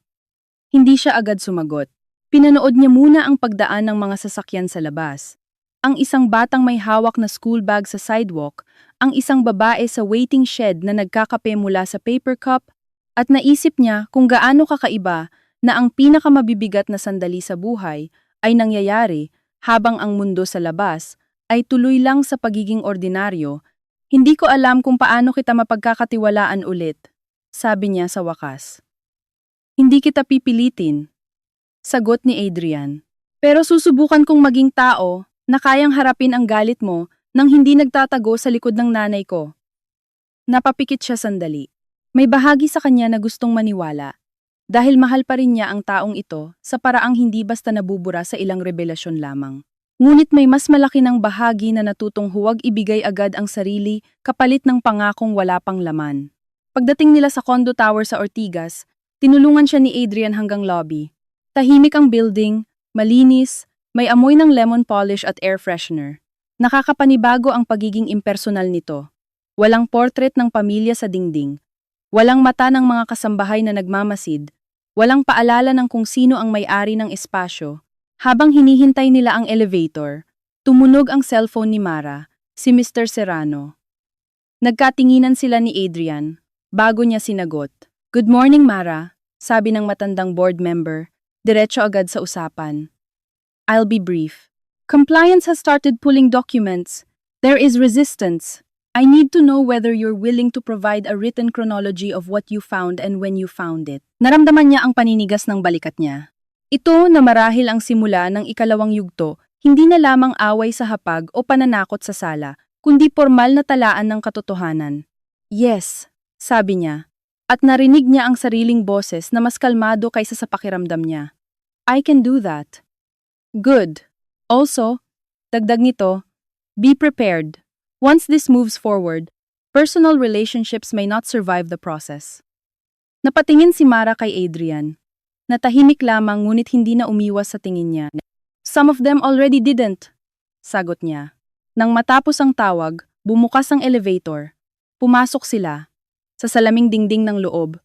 Hindi siya agad sumagot. Pinanood niya muna ang pagdaan ng mga sasakyan sa labas. Ang isang batang may hawak na school bag sa sidewalk, ang isang babae sa waiting shed na nagkakape mula sa paper cup, at naisip niya kung gaano kakaiba na ang pinakamabibigat na sandali sa buhay ay nangyayari habang ang mundo sa labas ay tuloy lang sa pagiging ordinaryo. Hindi ko alam kung paano kita mapagkakatiwalaan ulit, sabi niya sa wakas. Hindi kita pipilitin, sagot ni Adrian. Pero susubukan kong maging tao na kayang harapin ang galit mo nang hindi nagtatago sa likod ng nanay ko. Napapikit siya sandali. May bahagi sa kanya na gustong maniwala. Dahil mahal pa rin niya ang taong ito sa paraang hindi basta nabubura sa ilang revelasyon lamang. Ngunit may mas malaki ng bahagi na natutong huwag ibigay agad ang sarili kapalit ng pangakong wala pang laman. Pagdating nila sa condo tower sa Ortigas, tinulungan siya ni Adrian hanggang lobby. Tahimik ang building, malinis, may amoy ng lemon polish at air freshener. Nakakapanibago ang pagiging impersonal nito. Walang portrait ng pamilya sa dingding. Walang mata ng mga kasambahay na nagmamasid. Walang paalala ng kung sino ang may-ari ng espasyo. Habang hinihintay nila ang elevator, tumunog ang cellphone ni Mara, si Mr. Serrano. Nagkatinginan sila ni Adrian, bago niya sinagot. Good morning, Mara, sabi ng matandang board member, diretso agad sa usapan. I'll be brief. Compliance has started pulling documents. There is resistance. I need to know whether you're willing to provide a written chronology of what you found and when you found it. Naramdaman niya ang paninigas ng balikat niya. Ito na marahil ang simula ng ikalawang yugto, hindi na lamang away sa hapag o pananakot sa sala, kundi formal na talaan ng katotohanan. Yes, sabi niya, at narinig niya ang sariling boses na mas kalmado kaysa sa pakiramdam niya. I can do that. Good. Also, dagdag nito, be prepared. Once this moves forward, personal relationships may not survive the process. Napatingin si Mara kay Adrian. Natahimik lamang ngunit hindi na umiwas sa tingin niya. Some of them already didn't, sagot niya. Nang matapos ang tawag, bumukas ang elevator. Pumasok sila. Sa salaming dingding ng loob,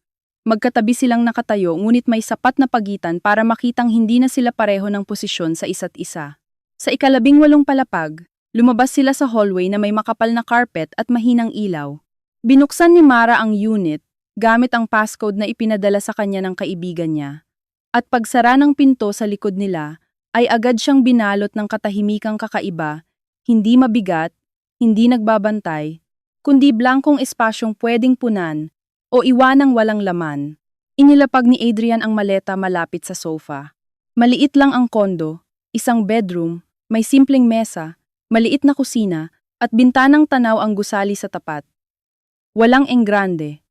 magkatabi silang nakatayo ngunit may sapat na pagitan para makitang hindi na sila pareho ng posisyon sa isa't isa. Sa ika-18 palapag, lumabas sila sa hallway na may makapal na carpet at mahinang ilaw. Binuksan ni Mara ang unit gamit ang passcode na ipinadala sa kanya ng kaibigan niya. At pagsara ng pinto sa likod nila, ay agad siyang binalot ng katahimikang kakaiba, hindi mabigat, hindi nagbabantay, kundi blankong espasyong pwedeng punan o iwanang walang laman. Inilapag ni Adrian ang maleta malapit sa sofa. Maliit lang ang kondo, isang bedroom, may simpleng mesa, maliit na kusina, at bintanang tanaw ang gusali sa tapat. Walang enggrande,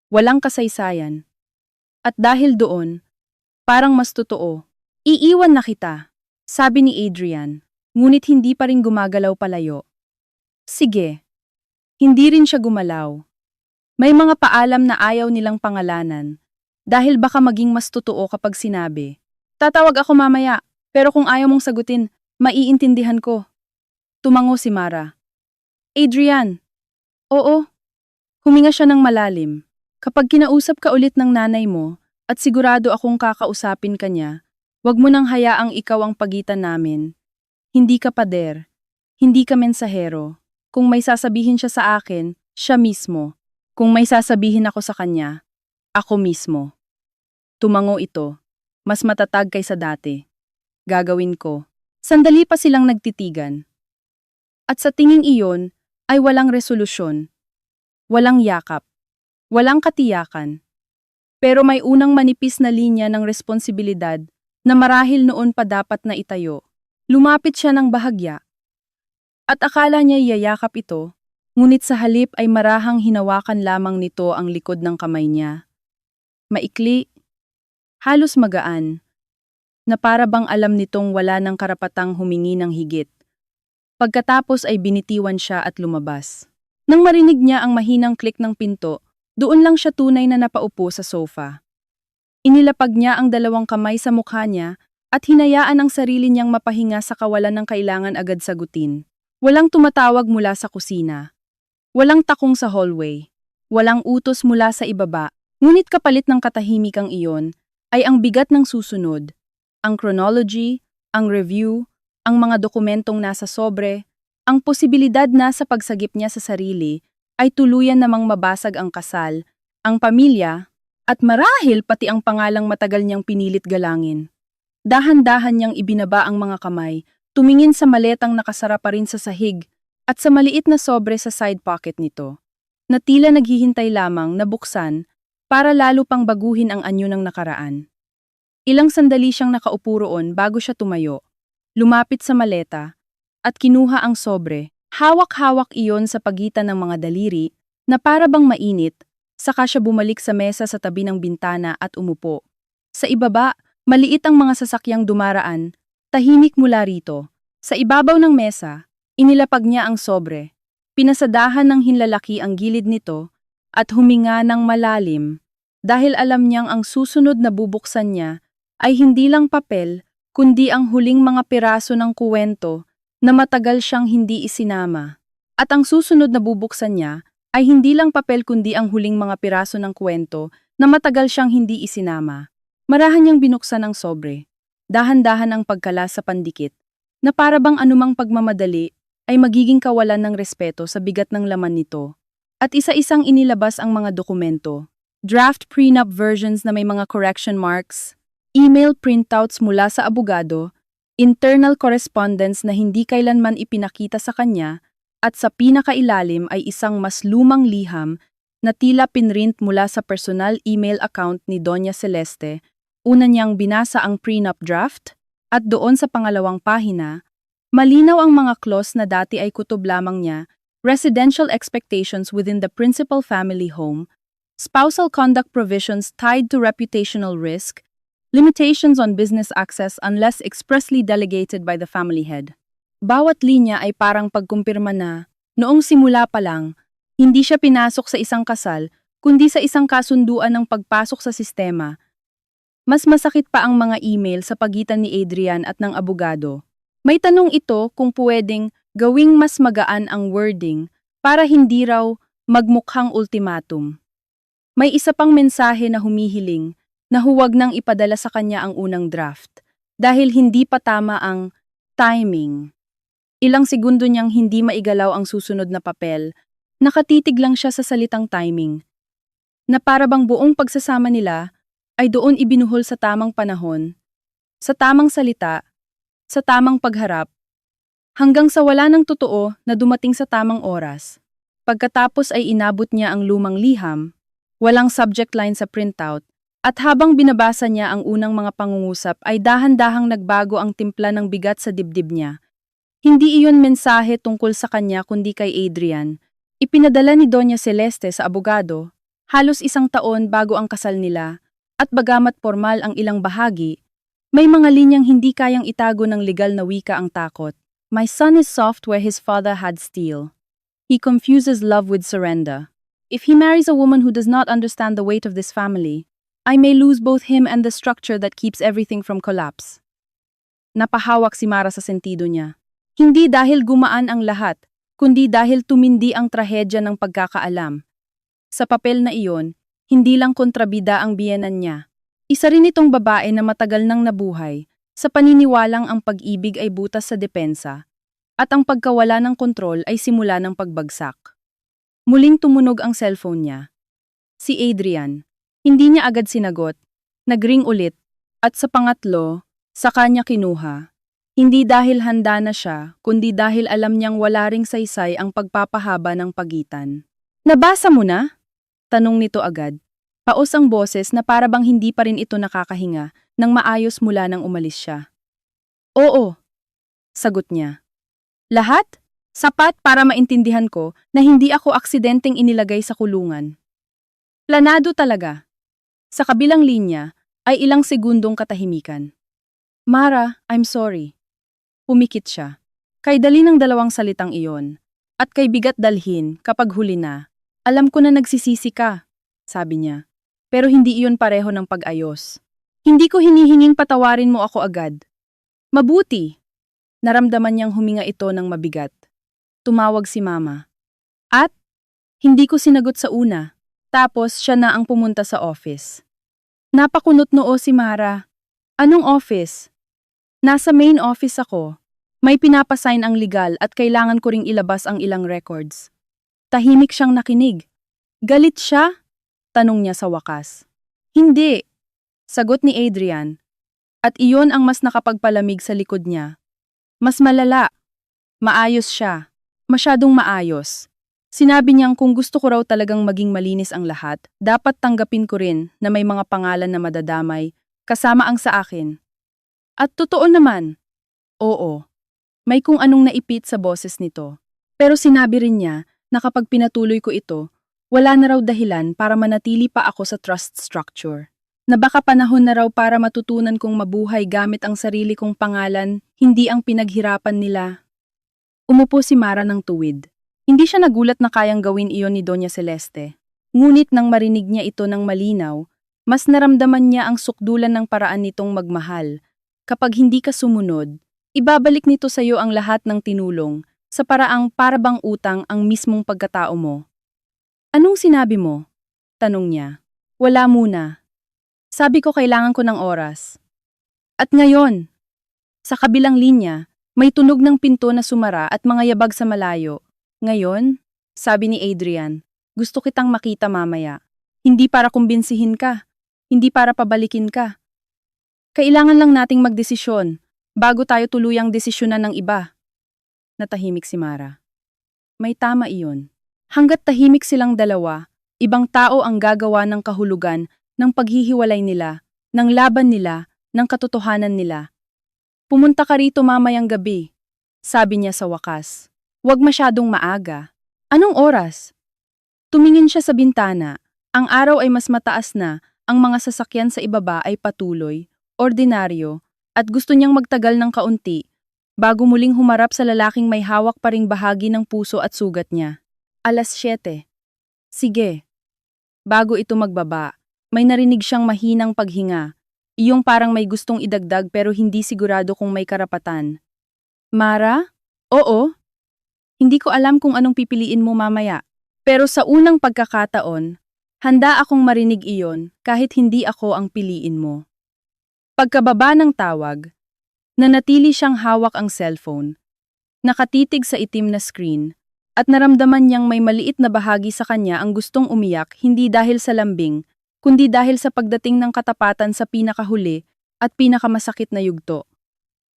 walang kasaysayan. At dahil doon, parang mas totoo, iiwan na kita, sabi ni Adrian, ngunit hindi pa rin gumagalaw palayo. Sige. Hindi rin siya gumalaw. May mga paalam na ayaw nilang pangalanan, dahil baka maging mas totoo kapag sinabi. Tatawag ako mamaya, pero kung ayaw mong sagutin, maiintindihan ko. Tumango si Mara. Adrian. Oo. Huminga siya ng malalim. Kapag kinausap ka ulit ng nanay mo, at sigurado akong kakausapin ka niya, wag mo nang hayaang ikaw ang pagitan namin. Hindi ka pader. Hindi ka mensahero. Kung may sasabihin siya sa akin, siya mismo. Kung may sasabihin ako sa kanya, ako mismo. Tumango ito. Mas matatag kaysa dati. Gagawin ko. Sandali pa silang nagtitigan. At sa tinging iyon, ay walang resolusyon. Walang yakap. Walang katiyakan. Pero may unang manipis na linya ng responsibilidad na marahil noon pa dapat na itayo. Lumapit siya ng bahagya. At akala niya yayakap ito, ngunit sa halip ay marahang hinawakan lamang nito ang likod ng kamay niya. Maikli, halos magaan, na para bang alam nitong wala ng karapatang humingi ng higit. Pagkatapos ay binitiwan siya at lumabas. Nang marinig niya ang mahinang click ng pinto, doon lang siya tunay na napaupo sa sofa. Inilapag niya ang 2 kamay sa mukha niya at hinayaan ang sarili niyang mapahinga sa kawalan ng kailangan agad sagutin. Walang tumatawag mula sa kusina. Walang takong sa hallway. Walang utos mula sa ibaba. Ngunit kapalit ng katahimikang iyon ay ang bigat ng susunod. Ang chronology, ang review, ang mga dokumentong nasa sobre, ang posibilidad na sa pagsagip niya sa sarili ay tuluyan namang mabasag ang kasal, ang pamilya, at marahil pati ang pangalang matagal niyang pinilit galangin. Dahan-dahan niyang ibinaba ang mga kamay, tumingin sa maletang nakasara pa rin sa sahig at sa maliit na sobre sa side pocket nito, na tila naghihintay lamang na buksan para lalo pang baguhin ang anyo ng nakaraan. Ilang sandali siyang nakaupo roon bago siya tumayo, lumapit sa maleta, at kinuha ang sobre. Hawak-hawak iyon sa pagitan ng mga daliri na para bang mainit, saka siya bumalik sa mesa sa tabi ng bintana at umupo. Sa ibaba, maliit ang mga sasakyang dumaraan, tahimik mula rito. Sa ibabaw ng mesa, inilapag niya ang sobre. Pinasadahan ng hinlalaki ang gilid nito at huminga ng malalim dahil alam niyang ang susunod na bubuksan niya ay hindi lang papel kundi ang huling mga piraso ng kuwento na matagal siyang hindi isinama. At ang susunod na bubuksan niya ay hindi lang papel kundi ang huling mga piraso ng kuwento na matagal siyang hindi isinama. Marahan niyang binuksan ang sobre. Dahan-dahan ang pagkalas sa pandikit, na para bang anumang pagmamadali ay magiging kawalan ng respeto sa bigat ng laman nito. At isa-isang inilabas ang mga dokumento. Draft prenup versions na may mga correction marks, email printouts mula sa abogado, internal correspondence na hindi kailanman ipinakita sa kanya, at sa pinakailalim ay isang mas lumang liham na tila pinrint mula sa personal email account ni Doña Celeste. Una niyang binasa ang prenup draft, at doon sa pangalawang pahina, malinaw ang mga clause na dati ay kutob lamang niya: residential expectations within the principal family home, spousal conduct provisions tied to reputational risk, limitations on business access unless expressly delegated by the family head. Bawat linya ay parang pagkumpirma na, noong simula pa lang, hindi siya pinasok sa isang kasal, kundi sa isang kasunduan ng pagpasok sa sistema. Mas masakit pa ang mga email sa pagitan ni Adrian at ng abogado. May tanong ito kung pwedeng gawing mas magaan ang wording para hindi raw magmukhang ultimatum. May isa pang mensahe na humihiling na huwag nang ipadala sa kanya ang unang draft dahil hindi pa tama ang timing. Ilang segundo niyang hindi maigalaw ang susunod na papel, nakatitig lang siya sa salitang timing, na para bang buong pagsasama nila ay doon ibinuhol sa tamang panahon, sa tamang salita, sa tamang pagharap, hanggang sa wala ng totoo na dumating sa tamang oras. Pagkatapos ay inabot niya ang lumang liham, walang subject line sa printout, at habang binabasa niya ang unang mga pangungusap ay dahan-dahang nagbago ang timpla ng bigat sa dibdib niya. Hindi iyon mensahe tungkol sa kanya kundi kay Adrian. Ipinadala ni Doña Celeste sa abogado, halos 1 taon bago ang kasal nila, at bagamat formal ang ilang bahagi, may mga linyang hindi kayang itago ng legal na wika ang takot. My son is soft where his father had steel. He confuses love with surrender. If he marries a woman who does not understand the weight of this family, I may lose both him and the structure that keeps everything from collapse. Napahawak si Mara sa sentido niya. Hindi dahil gumaan ang lahat, kundi dahil tumindi ang trahedya ng pagkakaalam. Sa papel na iyon, hindi lang kontrabida ang biyenan niya. Isa rin itong babae na matagal nang nabuhay, sa paniniwalang ang pag-ibig ay butas sa depensa, at ang pagkawala ng kontrol ay simula ng pagbagsak. Muling tumunog ang cellphone niya. Si Adrian. Hindi niya agad sinagot, nagring ulit, at sa pangatlo, sa kanya kinuha. Hindi dahil handa na siya, kundi dahil alam niyang wala ring saysay ang pagpapahaba ng pagitan. Nabasa mo na? Tanong nito agad. Paos ang boses na para bang hindi pa rin ito nakakahinga nang maayos mula nang umalis siya. Oo, sagot niya. Lahat? Sapat para maintindihan ko na hindi ako aksidenteng inilagay sa kulungan. Planado talaga. Sa kabilang linya ay ilang segundong katahimikan. Mara, I'm sorry. Pumikit siya. Kay dali ng 2 salitang iyon, at kay bigat dalhin kapag huli na. Alam ko na nagsisisi ka, sabi niya. Pero hindi iyon pareho ng pag-ayos. Hindi ko hinihinging patawarin mo ako agad. Mabuti. Naramdaman niyang huminga ito ng mabigat. Tumawag si Mama. At hindi ko sinagot sa una. Tapos siya na ang pumunta sa office. Napakunot noo si Mara. Anong office? Nasa main office ako. May pinapasign ang legal at kailangan ko ring ilabas ang ilang records. Tahimik siyang nakinig. Galit siya? Tanong niya sa wakas. Hindi. Sagot ni Adrian. At iyon ang mas nakapagpalamig sa likod niya. Mas malala. Maayos siya. Masyadong maayos. Sinabi niyang kung gusto ko raw talagang maging malinis ang lahat, dapat tanggapin ko rin na may mga pangalan na madadamay, kasama ang sa akin. At totoo naman. Oo. May kung anong naipit sa boses nito. Pero sinabi rin niya na kapag pinatuloy ko ito, wala na raw dahilan para manatili pa ako sa trust structure. Na baka panahon na raw para matutunan kong mabuhay gamit ang sarili kong pangalan, hindi ang pinaghirapan nila. Umupo si Mara ng tuwid. Hindi siya nagulat na kayang gawin iyon ni Doña Celeste. Ngunit nang marinig niya ito ng malinaw, mas naramdaman niya ang sukdulan ng paraan nitong magmahal. Kapag hindi ka sumunod, ibabalik nito sa iyo ang lahat ng tinulong, sa paraang parabang utang ang mismong pagkatao mo. Anong sinabi mo? Tanong niya. Wala muna. Sabi ko kailangan ko ng oras. At ngayon, sa kabilang linya, may tunog ng pinto na sumara at mga yabag sa malayo. Ngayon, sabi ni Adrian, gusto kitang makita mamaya. Hindi para kumbinsihin ka, hindi para pabalikin ka. Kailangan lang nating magdesisyon, bago tayo tuluyang desisyonan ng iba. Natahimik si Mara. May tama iyon. Hanggat tahimik silang dalawa, ibang tao ang gagawa ng kahulugan ng paghihiwalay nila, ng laban nila, ng katotohanan nila. Pumunta ka rito mamayang gabi, sabi niya sa wakas. Huwag masyadong maaga. Anong oras? Tumingin siya sa bintana. Ang araw ay mas mataas na, ang mga sasakyan sa ibaba ay patuloy, ordinaryo, at gusto niyang magtagal ng kaunti, bago muling humarap sa lalaking may hawak pa ring bahagi ng puso at sugat niya. 7:00. Sige. Bago ito magbaba, may narinig siyang mahinang paghinga, iyong parang may gustong idagdag pero hindi sigurado kung may karapatan. Mara? Oo. Hindi ko alam kung anong pipiliin mo mamaya. Pero sa unang pagkakataon, handa akong marinig iyon kahit hindi ako ang piliin mo. Pagkababa ng tawag, nanatili siyang hawak ang cellphone, nakatitig sa itim na screen, at naramdaman niyang may maliit na bahagi sa kanya ang gustong umiyak hindi dahil sa lambing, kundi dahil sa pagdating ng katapatan sa pinakahuli at pinakamasakit na yugto.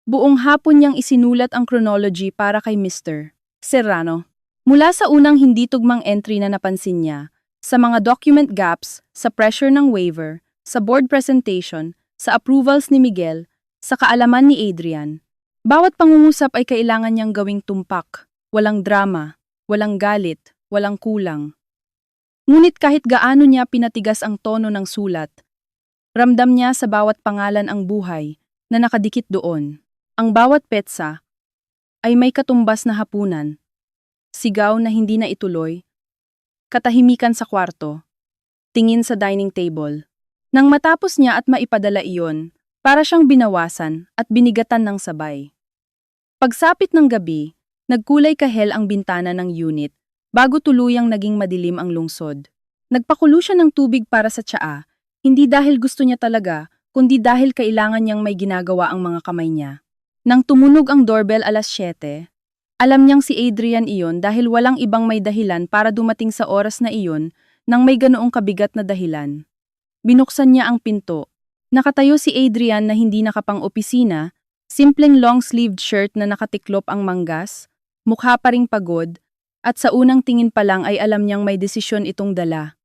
Buong hapon niyang isinulat ang chronology para kay Mr. Serrano. Mula sa unang hindi tugmang entry na napansin niya, sa mga document gaps, sa pressure ng waiver, sa board presentation, sa approvals ni Miguel, sa kaalaman ni Adrian. Bawat pangungusap ay kailangan niyang gawing tumpak, walang drama, walang galit, walang kulang. Ngunit kahit gaano niya pinatigas ang tono ng sulat, ramdam niya sa bawat pangalan ang buhay na nakadikit doon. Ang bawat petsa ay may katumbas na hapunan, sigaw na hindi na ituloy, katahimikan sa kwarto, tingin sa dining table. Nang matapos niya at maipadala iyon, para siyang binawasan at binigatan ng sabay. Pagsapit ng gabi, nagkulay kahel ang bintana ng unit, bago tuluyang naging madilim ang lungsod. Nagpakulo siya ng tubig para sa tsaa, hindi dahil gusto niya talaga, kundi dahil kailangan niyang may ginagawa ang mga kamay niya. Nang tumunog ang doorbell 7:00, alam niyang si Adrian iyon dahil walang ibang may dahilan para dumating sa oras na iyon nang may ganoong kabigat na dahilan. Binuksan niya ang pinto. Nakatayo si Adrian na hindi nakapang-opisina, simpleng long-sleeved shirt na nakatiklop ang manggas, mukha pa ring pagod, at sa unang tingin pa lang ay alam niyang may desisyon itong dala.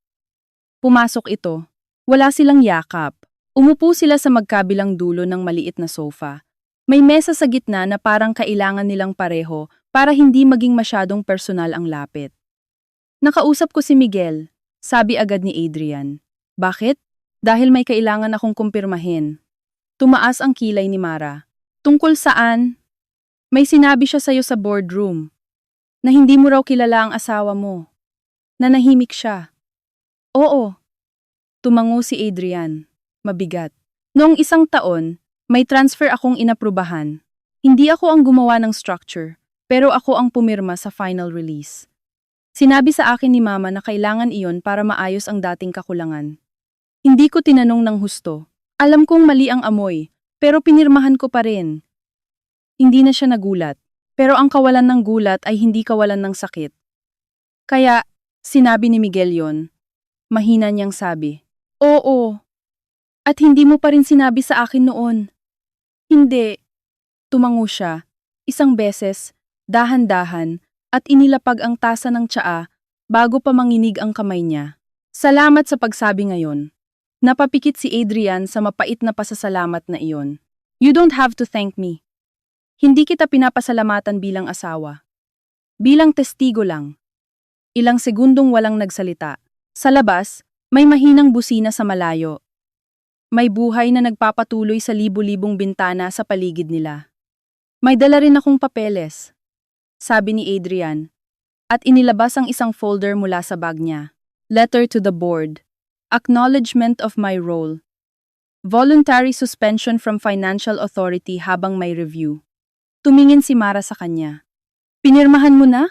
Pumasok ito. Wala silang yakap. Umupo sila sa magkabilang dulo ng maliit na sofa. May mesa sa gitna na parang kailangan nilang pareho para hindi maging masyadong personal ang lapit. Nakausap ko si Miguel, sabi agad ni Adrian. Bakit? Dahil may kailangan akong kumpirmahin. Tumaas ang kilay ni Mara. Tungkol saan? May sinabi siya sa'yo sa boardroom. Na hindi mo raw kilala ang asawa mo. Nanahimik siya. Oo. Tumango si Adrian. Mabigat. Noong 1 taon, may transfer akong inaprubahan. Hindi ako ang gumawa ng structure, pero ako ang pumirma sa final release. Sinabi sa akin ni Mama na kailangan iyon para maayos ang dating kakulangan. Hindi ko tinanong ng husto. Alam kong mali ang amoy, pero pinirmahan ko pa rin. Hindi na siya nagulat, pero ang kawalan ng gulat ay hindi kawalan ng sakit. Kaya, sinabi ni Miguel yon. Mahina niyang sabi. Oo. At hindi mo pa rin sinabi sa akin noon. Hindi. Tumango siya. Isang beses, dahan-dahan, at inilapag ang tasa ng tsaa bago pa manginig ang kamay niya. Salamat sa pagsabi ngayon. Napapikit si Adrian sa mapait na pasasalamat na iyon. You don't have to thank me. Hindi kita pinapasalamatan bilang asawa. Bilang testigo lang. Ilang segundong walang nagsalita. Sa labas, may mahinang busina sa malayo. May buhay na nagpapatuloy sa libu-libong bintana sa paligid nila. May dala rin akong papeles, sabi ni Adrian, at inilabas ang isang folder mula sa bag niya. Letter to the board. Acknowledgement of my role. Voluntary suspension from financial authority habang may review. Tumingin si Mara sa kanya. Pinirmahan mo na?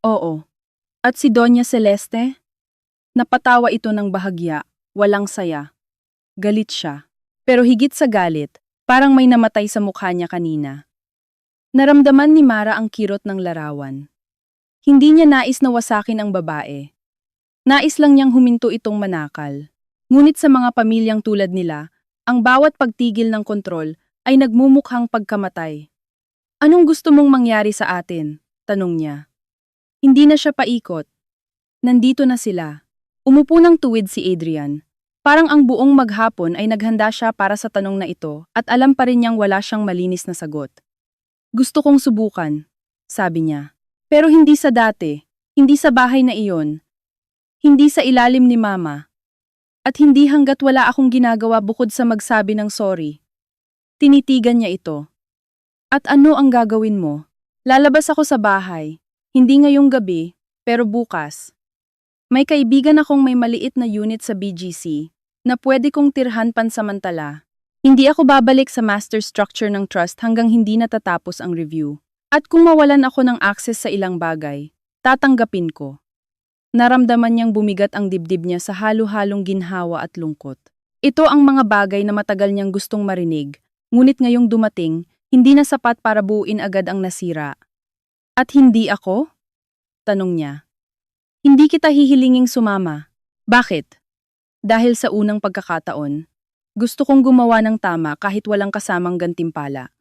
Oo. At si Doña Celeste? Napatawa ito ng bahagya, walang saya. Galit siya. Pero higit sa galit, parang may namatay sa mukha niya kanina. Naramdaman ni Mara ang kirot ng larawan. Hindi niya nais na wasakin ang babae. Nais lang niyang huminto itong manakal. Ngunit sa mga pamilyang tulad nila, ang bawat pagtigil ng kontrol ay nagmumukhang pagkamatay. Anong gusto mong mangyari sa atin? Tanong niya. Hindi na siya paikot. Nandito na sila. Umupo ng tuwid si Adrian. Parang ang buong maghapon ay naghanda siya para sa tanong na ito at alam pa rin niyang wala siyang malinis na sagot. Gusto kong subukan, sabi niya. Pero hindi sa dati, hindi sa bahay na iyon, hindi sa ilalim ni Mama, at hindi hanggat wala akong ginagawa bukod sa magsabi ng sorry. Tinitigan niya ito. At ano ang gagawin mo? Lalabas ako sa bahay, hindi ngayong gabi, pero bukas. May kaibigan akong may maliit na unit sa BGC na pwede kong tirhan pansamantala. Hindi ako babalik sa master structure ng trust hanggang hindi natatapos ang review. At kung mawalan ako ng access sa ilang bagay, tatanggapin ko. Naramdaman niyang bumigat ang dibdib niya sa halo-halong ginhawa at lungkot. Ito ang mga bagay na matagal niyang gustong marinig, ngunit ngayong dumating, hindi na sapat para buuin agad ang nasira. At hindi ako? Tanong niya. Hindi kita hihilinging sumama. Bakit? Dahil sa unang pagkakataon, gusto kong gumawa ng tama kahit walang kasamang gantimpala.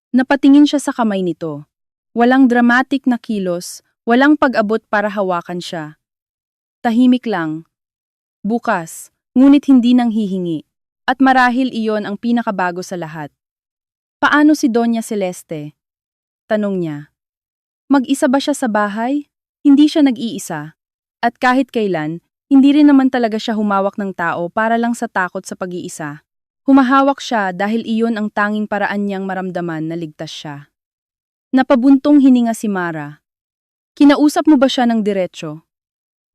Napatingin siya sa kamay nito. Walang dramatic na kilos, walang pag-abot para hawakan siya. Tahimik lang. Bukas, ngunit hindi nang hihingi. At marahil iyon ang pinakabago sa lahat. Paano si Doña Celeste? Tanong niya. Mag-isa ba siya sa bahay? Hindi siya nag-iisa. At kahit kailan, hindi rin naman talaga siya humawak ng tao para lang sa takot sa pag-iisa. Humahawak siya dahil iyon ang tanging paraan niyang maramdaman na ligtas siya. Napabuntong hininga si Mara. Kinausap mo ba siya ng diretsyo?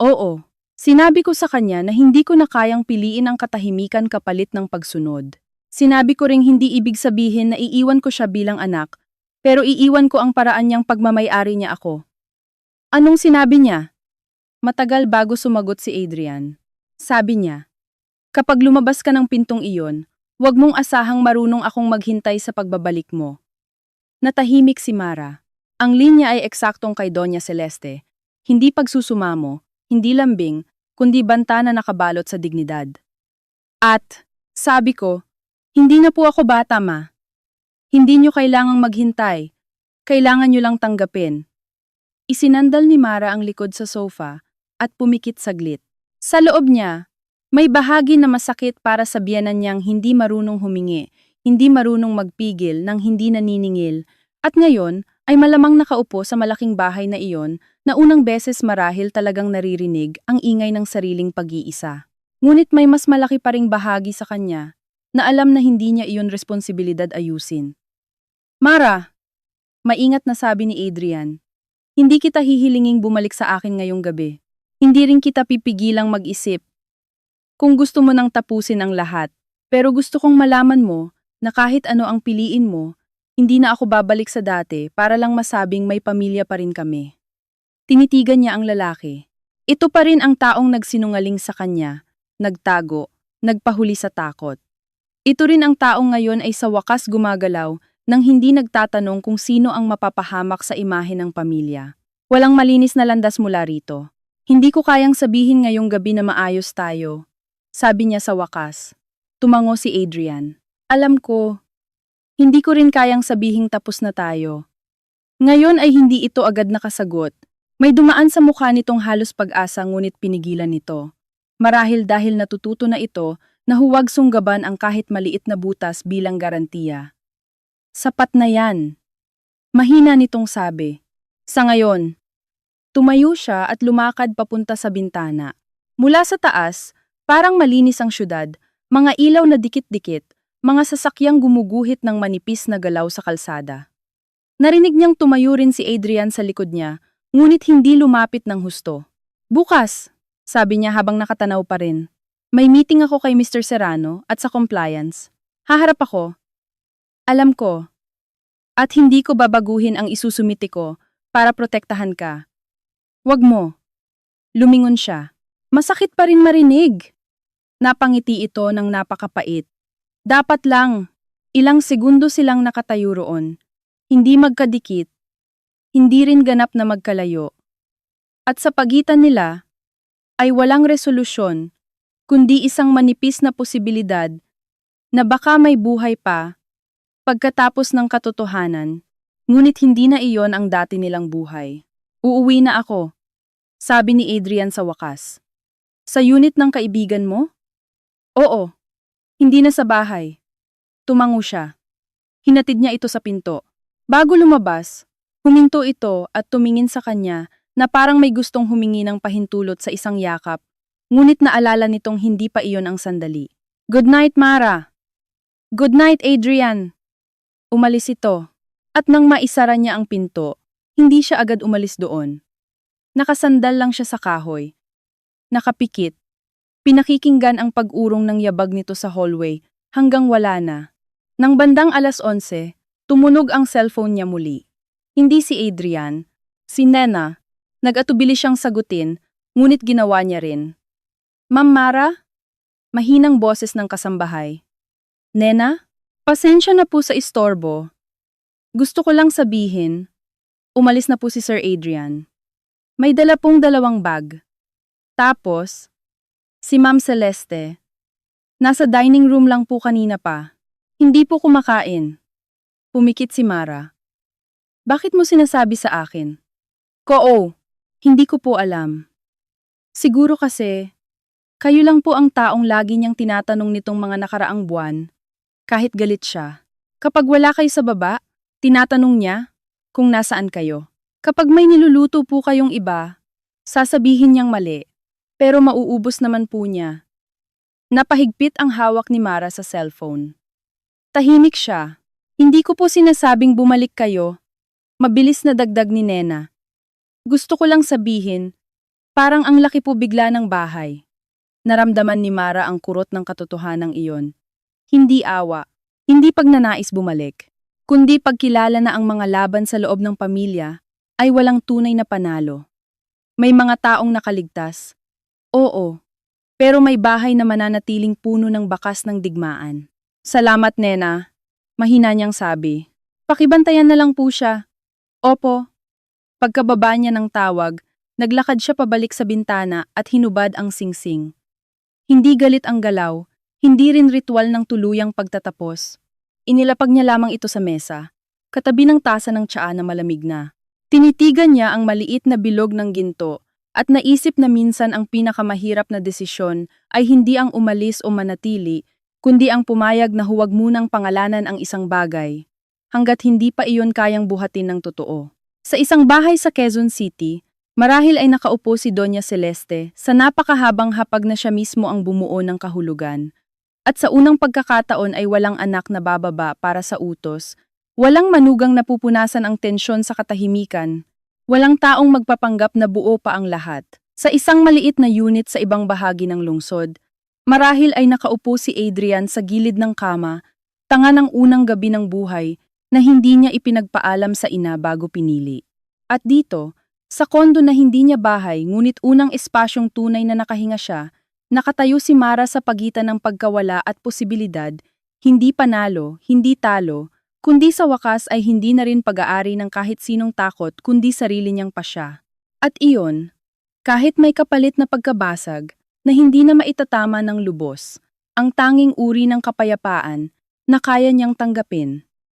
Oo. Sinabi ko sa kanya na hindi ko na kayang piliin ang katahimikan kapalit ng pagsunod. Sinabi ko ring hindi ibig sabihin na iiwan ko siya bilang anak, pero iiwan ko ang paraan niyang pagmamay-ari niya ako. Anong sinabi niya? Matagal bago sumagot si Adrian. Sabi niya, kapag lumabas ka ng pintong iyon, huwag mong asahang marunong akong maghintay sa pagbabalik mo. Natahimik si Mara. Ang linya ay eksaktong kay Doña Celeste. Hindi pagsusumamo, hindi lambing, kundi banta na nakabalot sa dignidad. At, sabi ko, hindi na po ako bata, Ma. Hindi niyo kailangang maghintay. Kailangan niyo lang tanggapin. Isinandal ni Mara ang likod sa sofa at pumikit saglit. Sa loob niya, may bahagi na masakit para sa biyenan niyang hindi marunong humingi, hindi marunong magpigil nang hindi naniningil, at ngayon ay malamang nakaupo sa malaking bahay na iyon na unang beses marahil talagang naririnig ang ingay ng sariling pag-iisa. Ngunit may mas malaki pa ring bahagi sa kanya na alam na hindi niya iyon responsibilidad ayusin. Mara! Maingat na sabi ni Adrian. Hindi kita hihilinging bumalik sa akin ngayong gabi. Hindi rin kita pipigilang mag-isip. Kung gusto mo nang tapusin ang lahat, pero gusto kong malaman mo na kahit ano ang piliin mo, hindi na ako babalik sa dati para lang masabing may pamilya pa rin kami. Tinitigan niya ang lalaki. Ito pa rin ang taong nagsinungaling sa kanya, nagtago, nagpahuli sa takot. Ito rin ang taong ngayon ay sa wakas gumagalaw nang hindi nagtatanong kung sino ang mapapahamak sa imahe ng pamilya. Walang malinis na landas mula rito. Hindi ko kayang sabihin ngayong gabi na maayos tayo, sabi niya sa wakas. Tumango si Adrian. Alam ko, hindi ko rin kayang sabihing tapos na tayo. Ngayon ay hindi ito agad nakasagot. May dumaan sa mukha nitong halos pag-asa ngunit pinigilan nito. Marahil dahil natututo na ito na huwag sunggaban ang kahit maliit na butas bilang garantiya. Sapat na yan. Mahina nitong sabi. Sa ngayon, tumayo siya at lumakad papunta sa bintana. Mula sa taas, parang malinis ang syudad, mga ilaw na dikit-dikit, mga sasakyang gumuguhit ng manipis na galaw sa kalsada. Narinig niyang tumayo rin si Adrian sa likod niya, ngunit hindi lumapit ng husto. Bukas, sabi niya habang nakatanaw pa rin. May meeting ako kay Mr. Serrano at sa compliance. Haharap ako. Alam ko. At hindi ko babaguhin ang isusumiti ko para protektahan ka. Wag mo. Lumingon siya. Masakit pa rin marinig. Napangiti ito ng napakapait. Dapat lang. Ilang segundo silang nakatayo roon. Hindi magkadikit. Hindi rin ganap na magkalayo. At sa pagitan nila, ay walang resolusyon, kundi isang manipis na posibilidad na baka may buhay pa pagkatapos ng katotohanan, ngunit hindi na iyon ang dati nilang buhay. Uuwi na ako, sabi ni Adrian sa wakas. Sa unit ng kaibigan mo? Oo, hindi na sa bahay. Tumango siya. Hinatid niya ito sa pinto. Bago lumabas, huminto ito at tumingin sa kanya na parang may gustong humingi ng pahintulot sa isang yakap, ngunit naalala nitong hindi pa iyon ang sandali. Good night, Mara. Good night, Adrian. Umalis ito, at nang maisara niya ang pinto, hindi siya agad umalis doon. Nakasandal lang siya sa kahoy. Nakapikit. Pinakikinggan ang pag-urong ng yabag nito sa hallway hanggang wala na. Nang bandang 11:00, tumunog ang cellphone niya muli. Hindi si Adrian, si Nena. Nag-atubili siyang sagutin, ngunit ginawa niya rin. Ma'am Mara? Mahinang boses ng kasambahay. Nena? Pasensya na po sa istorbo. Gusto ko lang sabihin, umalis na po si Sir Adrian. May dala pong 2 bag. Tapos, si Ma'am Celeste. Nasa dining room lang po kanina pa. Hindi po kumakain. Pumikit si Mara. Bakit mo sinasabi sa akin? Hindi ko po alam. Siguro kasi, kayo lang po ang taong lagi niyang tinatanong nitong mga nakaraang buwan, kahit galit siya. Kapag wala kayo sa baba, tinatanong niya kung nasaan kayo. Kapag may niluluto po kayong iba, sasabihin niyang mali, pero mauubos naman po niya. Napahigpit ang hawak ni Mara sa cellphone. Tahimik siya. Hindi ko po sinasabing bumalik kayo. Mabilis na dagdag ni Nena. Gusto ko lang sabihin, parang ang laki po bigla ng bahay. Naramdaman ni Mara ang kurot ng katotohanang iyon. Hindi awa, hindi pagnanais bumalik, kundi pagkilala na ang mga laban sa loob ng pamilya ay walang tunay na panalo. May mga taong nakaligtas. Oo, pero may bahay na mananatiling puno ng bakas ng digmaan. Salamat, Nena. Mahina niyang sabi. Pakibantayan na lang po siya. Opo. Pagkababa niya ng tawag, naglakad siya pabalik sa bintana at hinubad ang singsing. Hindi galit ang galaw, hindi rin ritual ng tuluyang pagtatapos. Inilapag niya lamang ito sa mesa, katabi ng tasa ng tsaa na malamig na. Tinitigan niya ang maliit na bilog ng ginto at naisip na minsan ang pinakamahirap na desisyon ay hindi ang umalis o manatili, kundi ang pumayag na huwag munang pangalanan ang isang bagay, hanggat hindi pa iyon kayang buhatin ng totoo. Sa isang bahay sa Quezon City, marahil ay nakaupo si Doña Celeste sa napakahabang hapag na siya mismo ang bumuo ng kahulugan. At sa unang pagkakataon ay walang anak na bababa para sa utos, walang manugang napupunasan ang tensyon sa katahimikan, walang taong magpapanggap na buo pa ang lahat. Sa isang maliit na unit sa ibang bahagi ng lungsod, marahil ay nakaupo si Adrian sa gilid ng kama, tanga ng unang gabi ng buhay, na hindi niya ipinagpaalam sa ina bago pinili. At dito, sa kondo na hindi niya bahay ngunit unang espasyong tunay na nakahinga siya, nakatayo si Mara sa pagitan ng pagkawala at posibilidad, hindi panalo, hindi talo, kundi sa wakas ay hindi na rin pag-aari ng kahit sinong takot kundi sarili niyang pasya. At iyon, kahit may kapalit na pagkabasag, na hindi na maitatama ng lubos, ang tanging uri ng kapayapaan na kaya niyang tanggapin.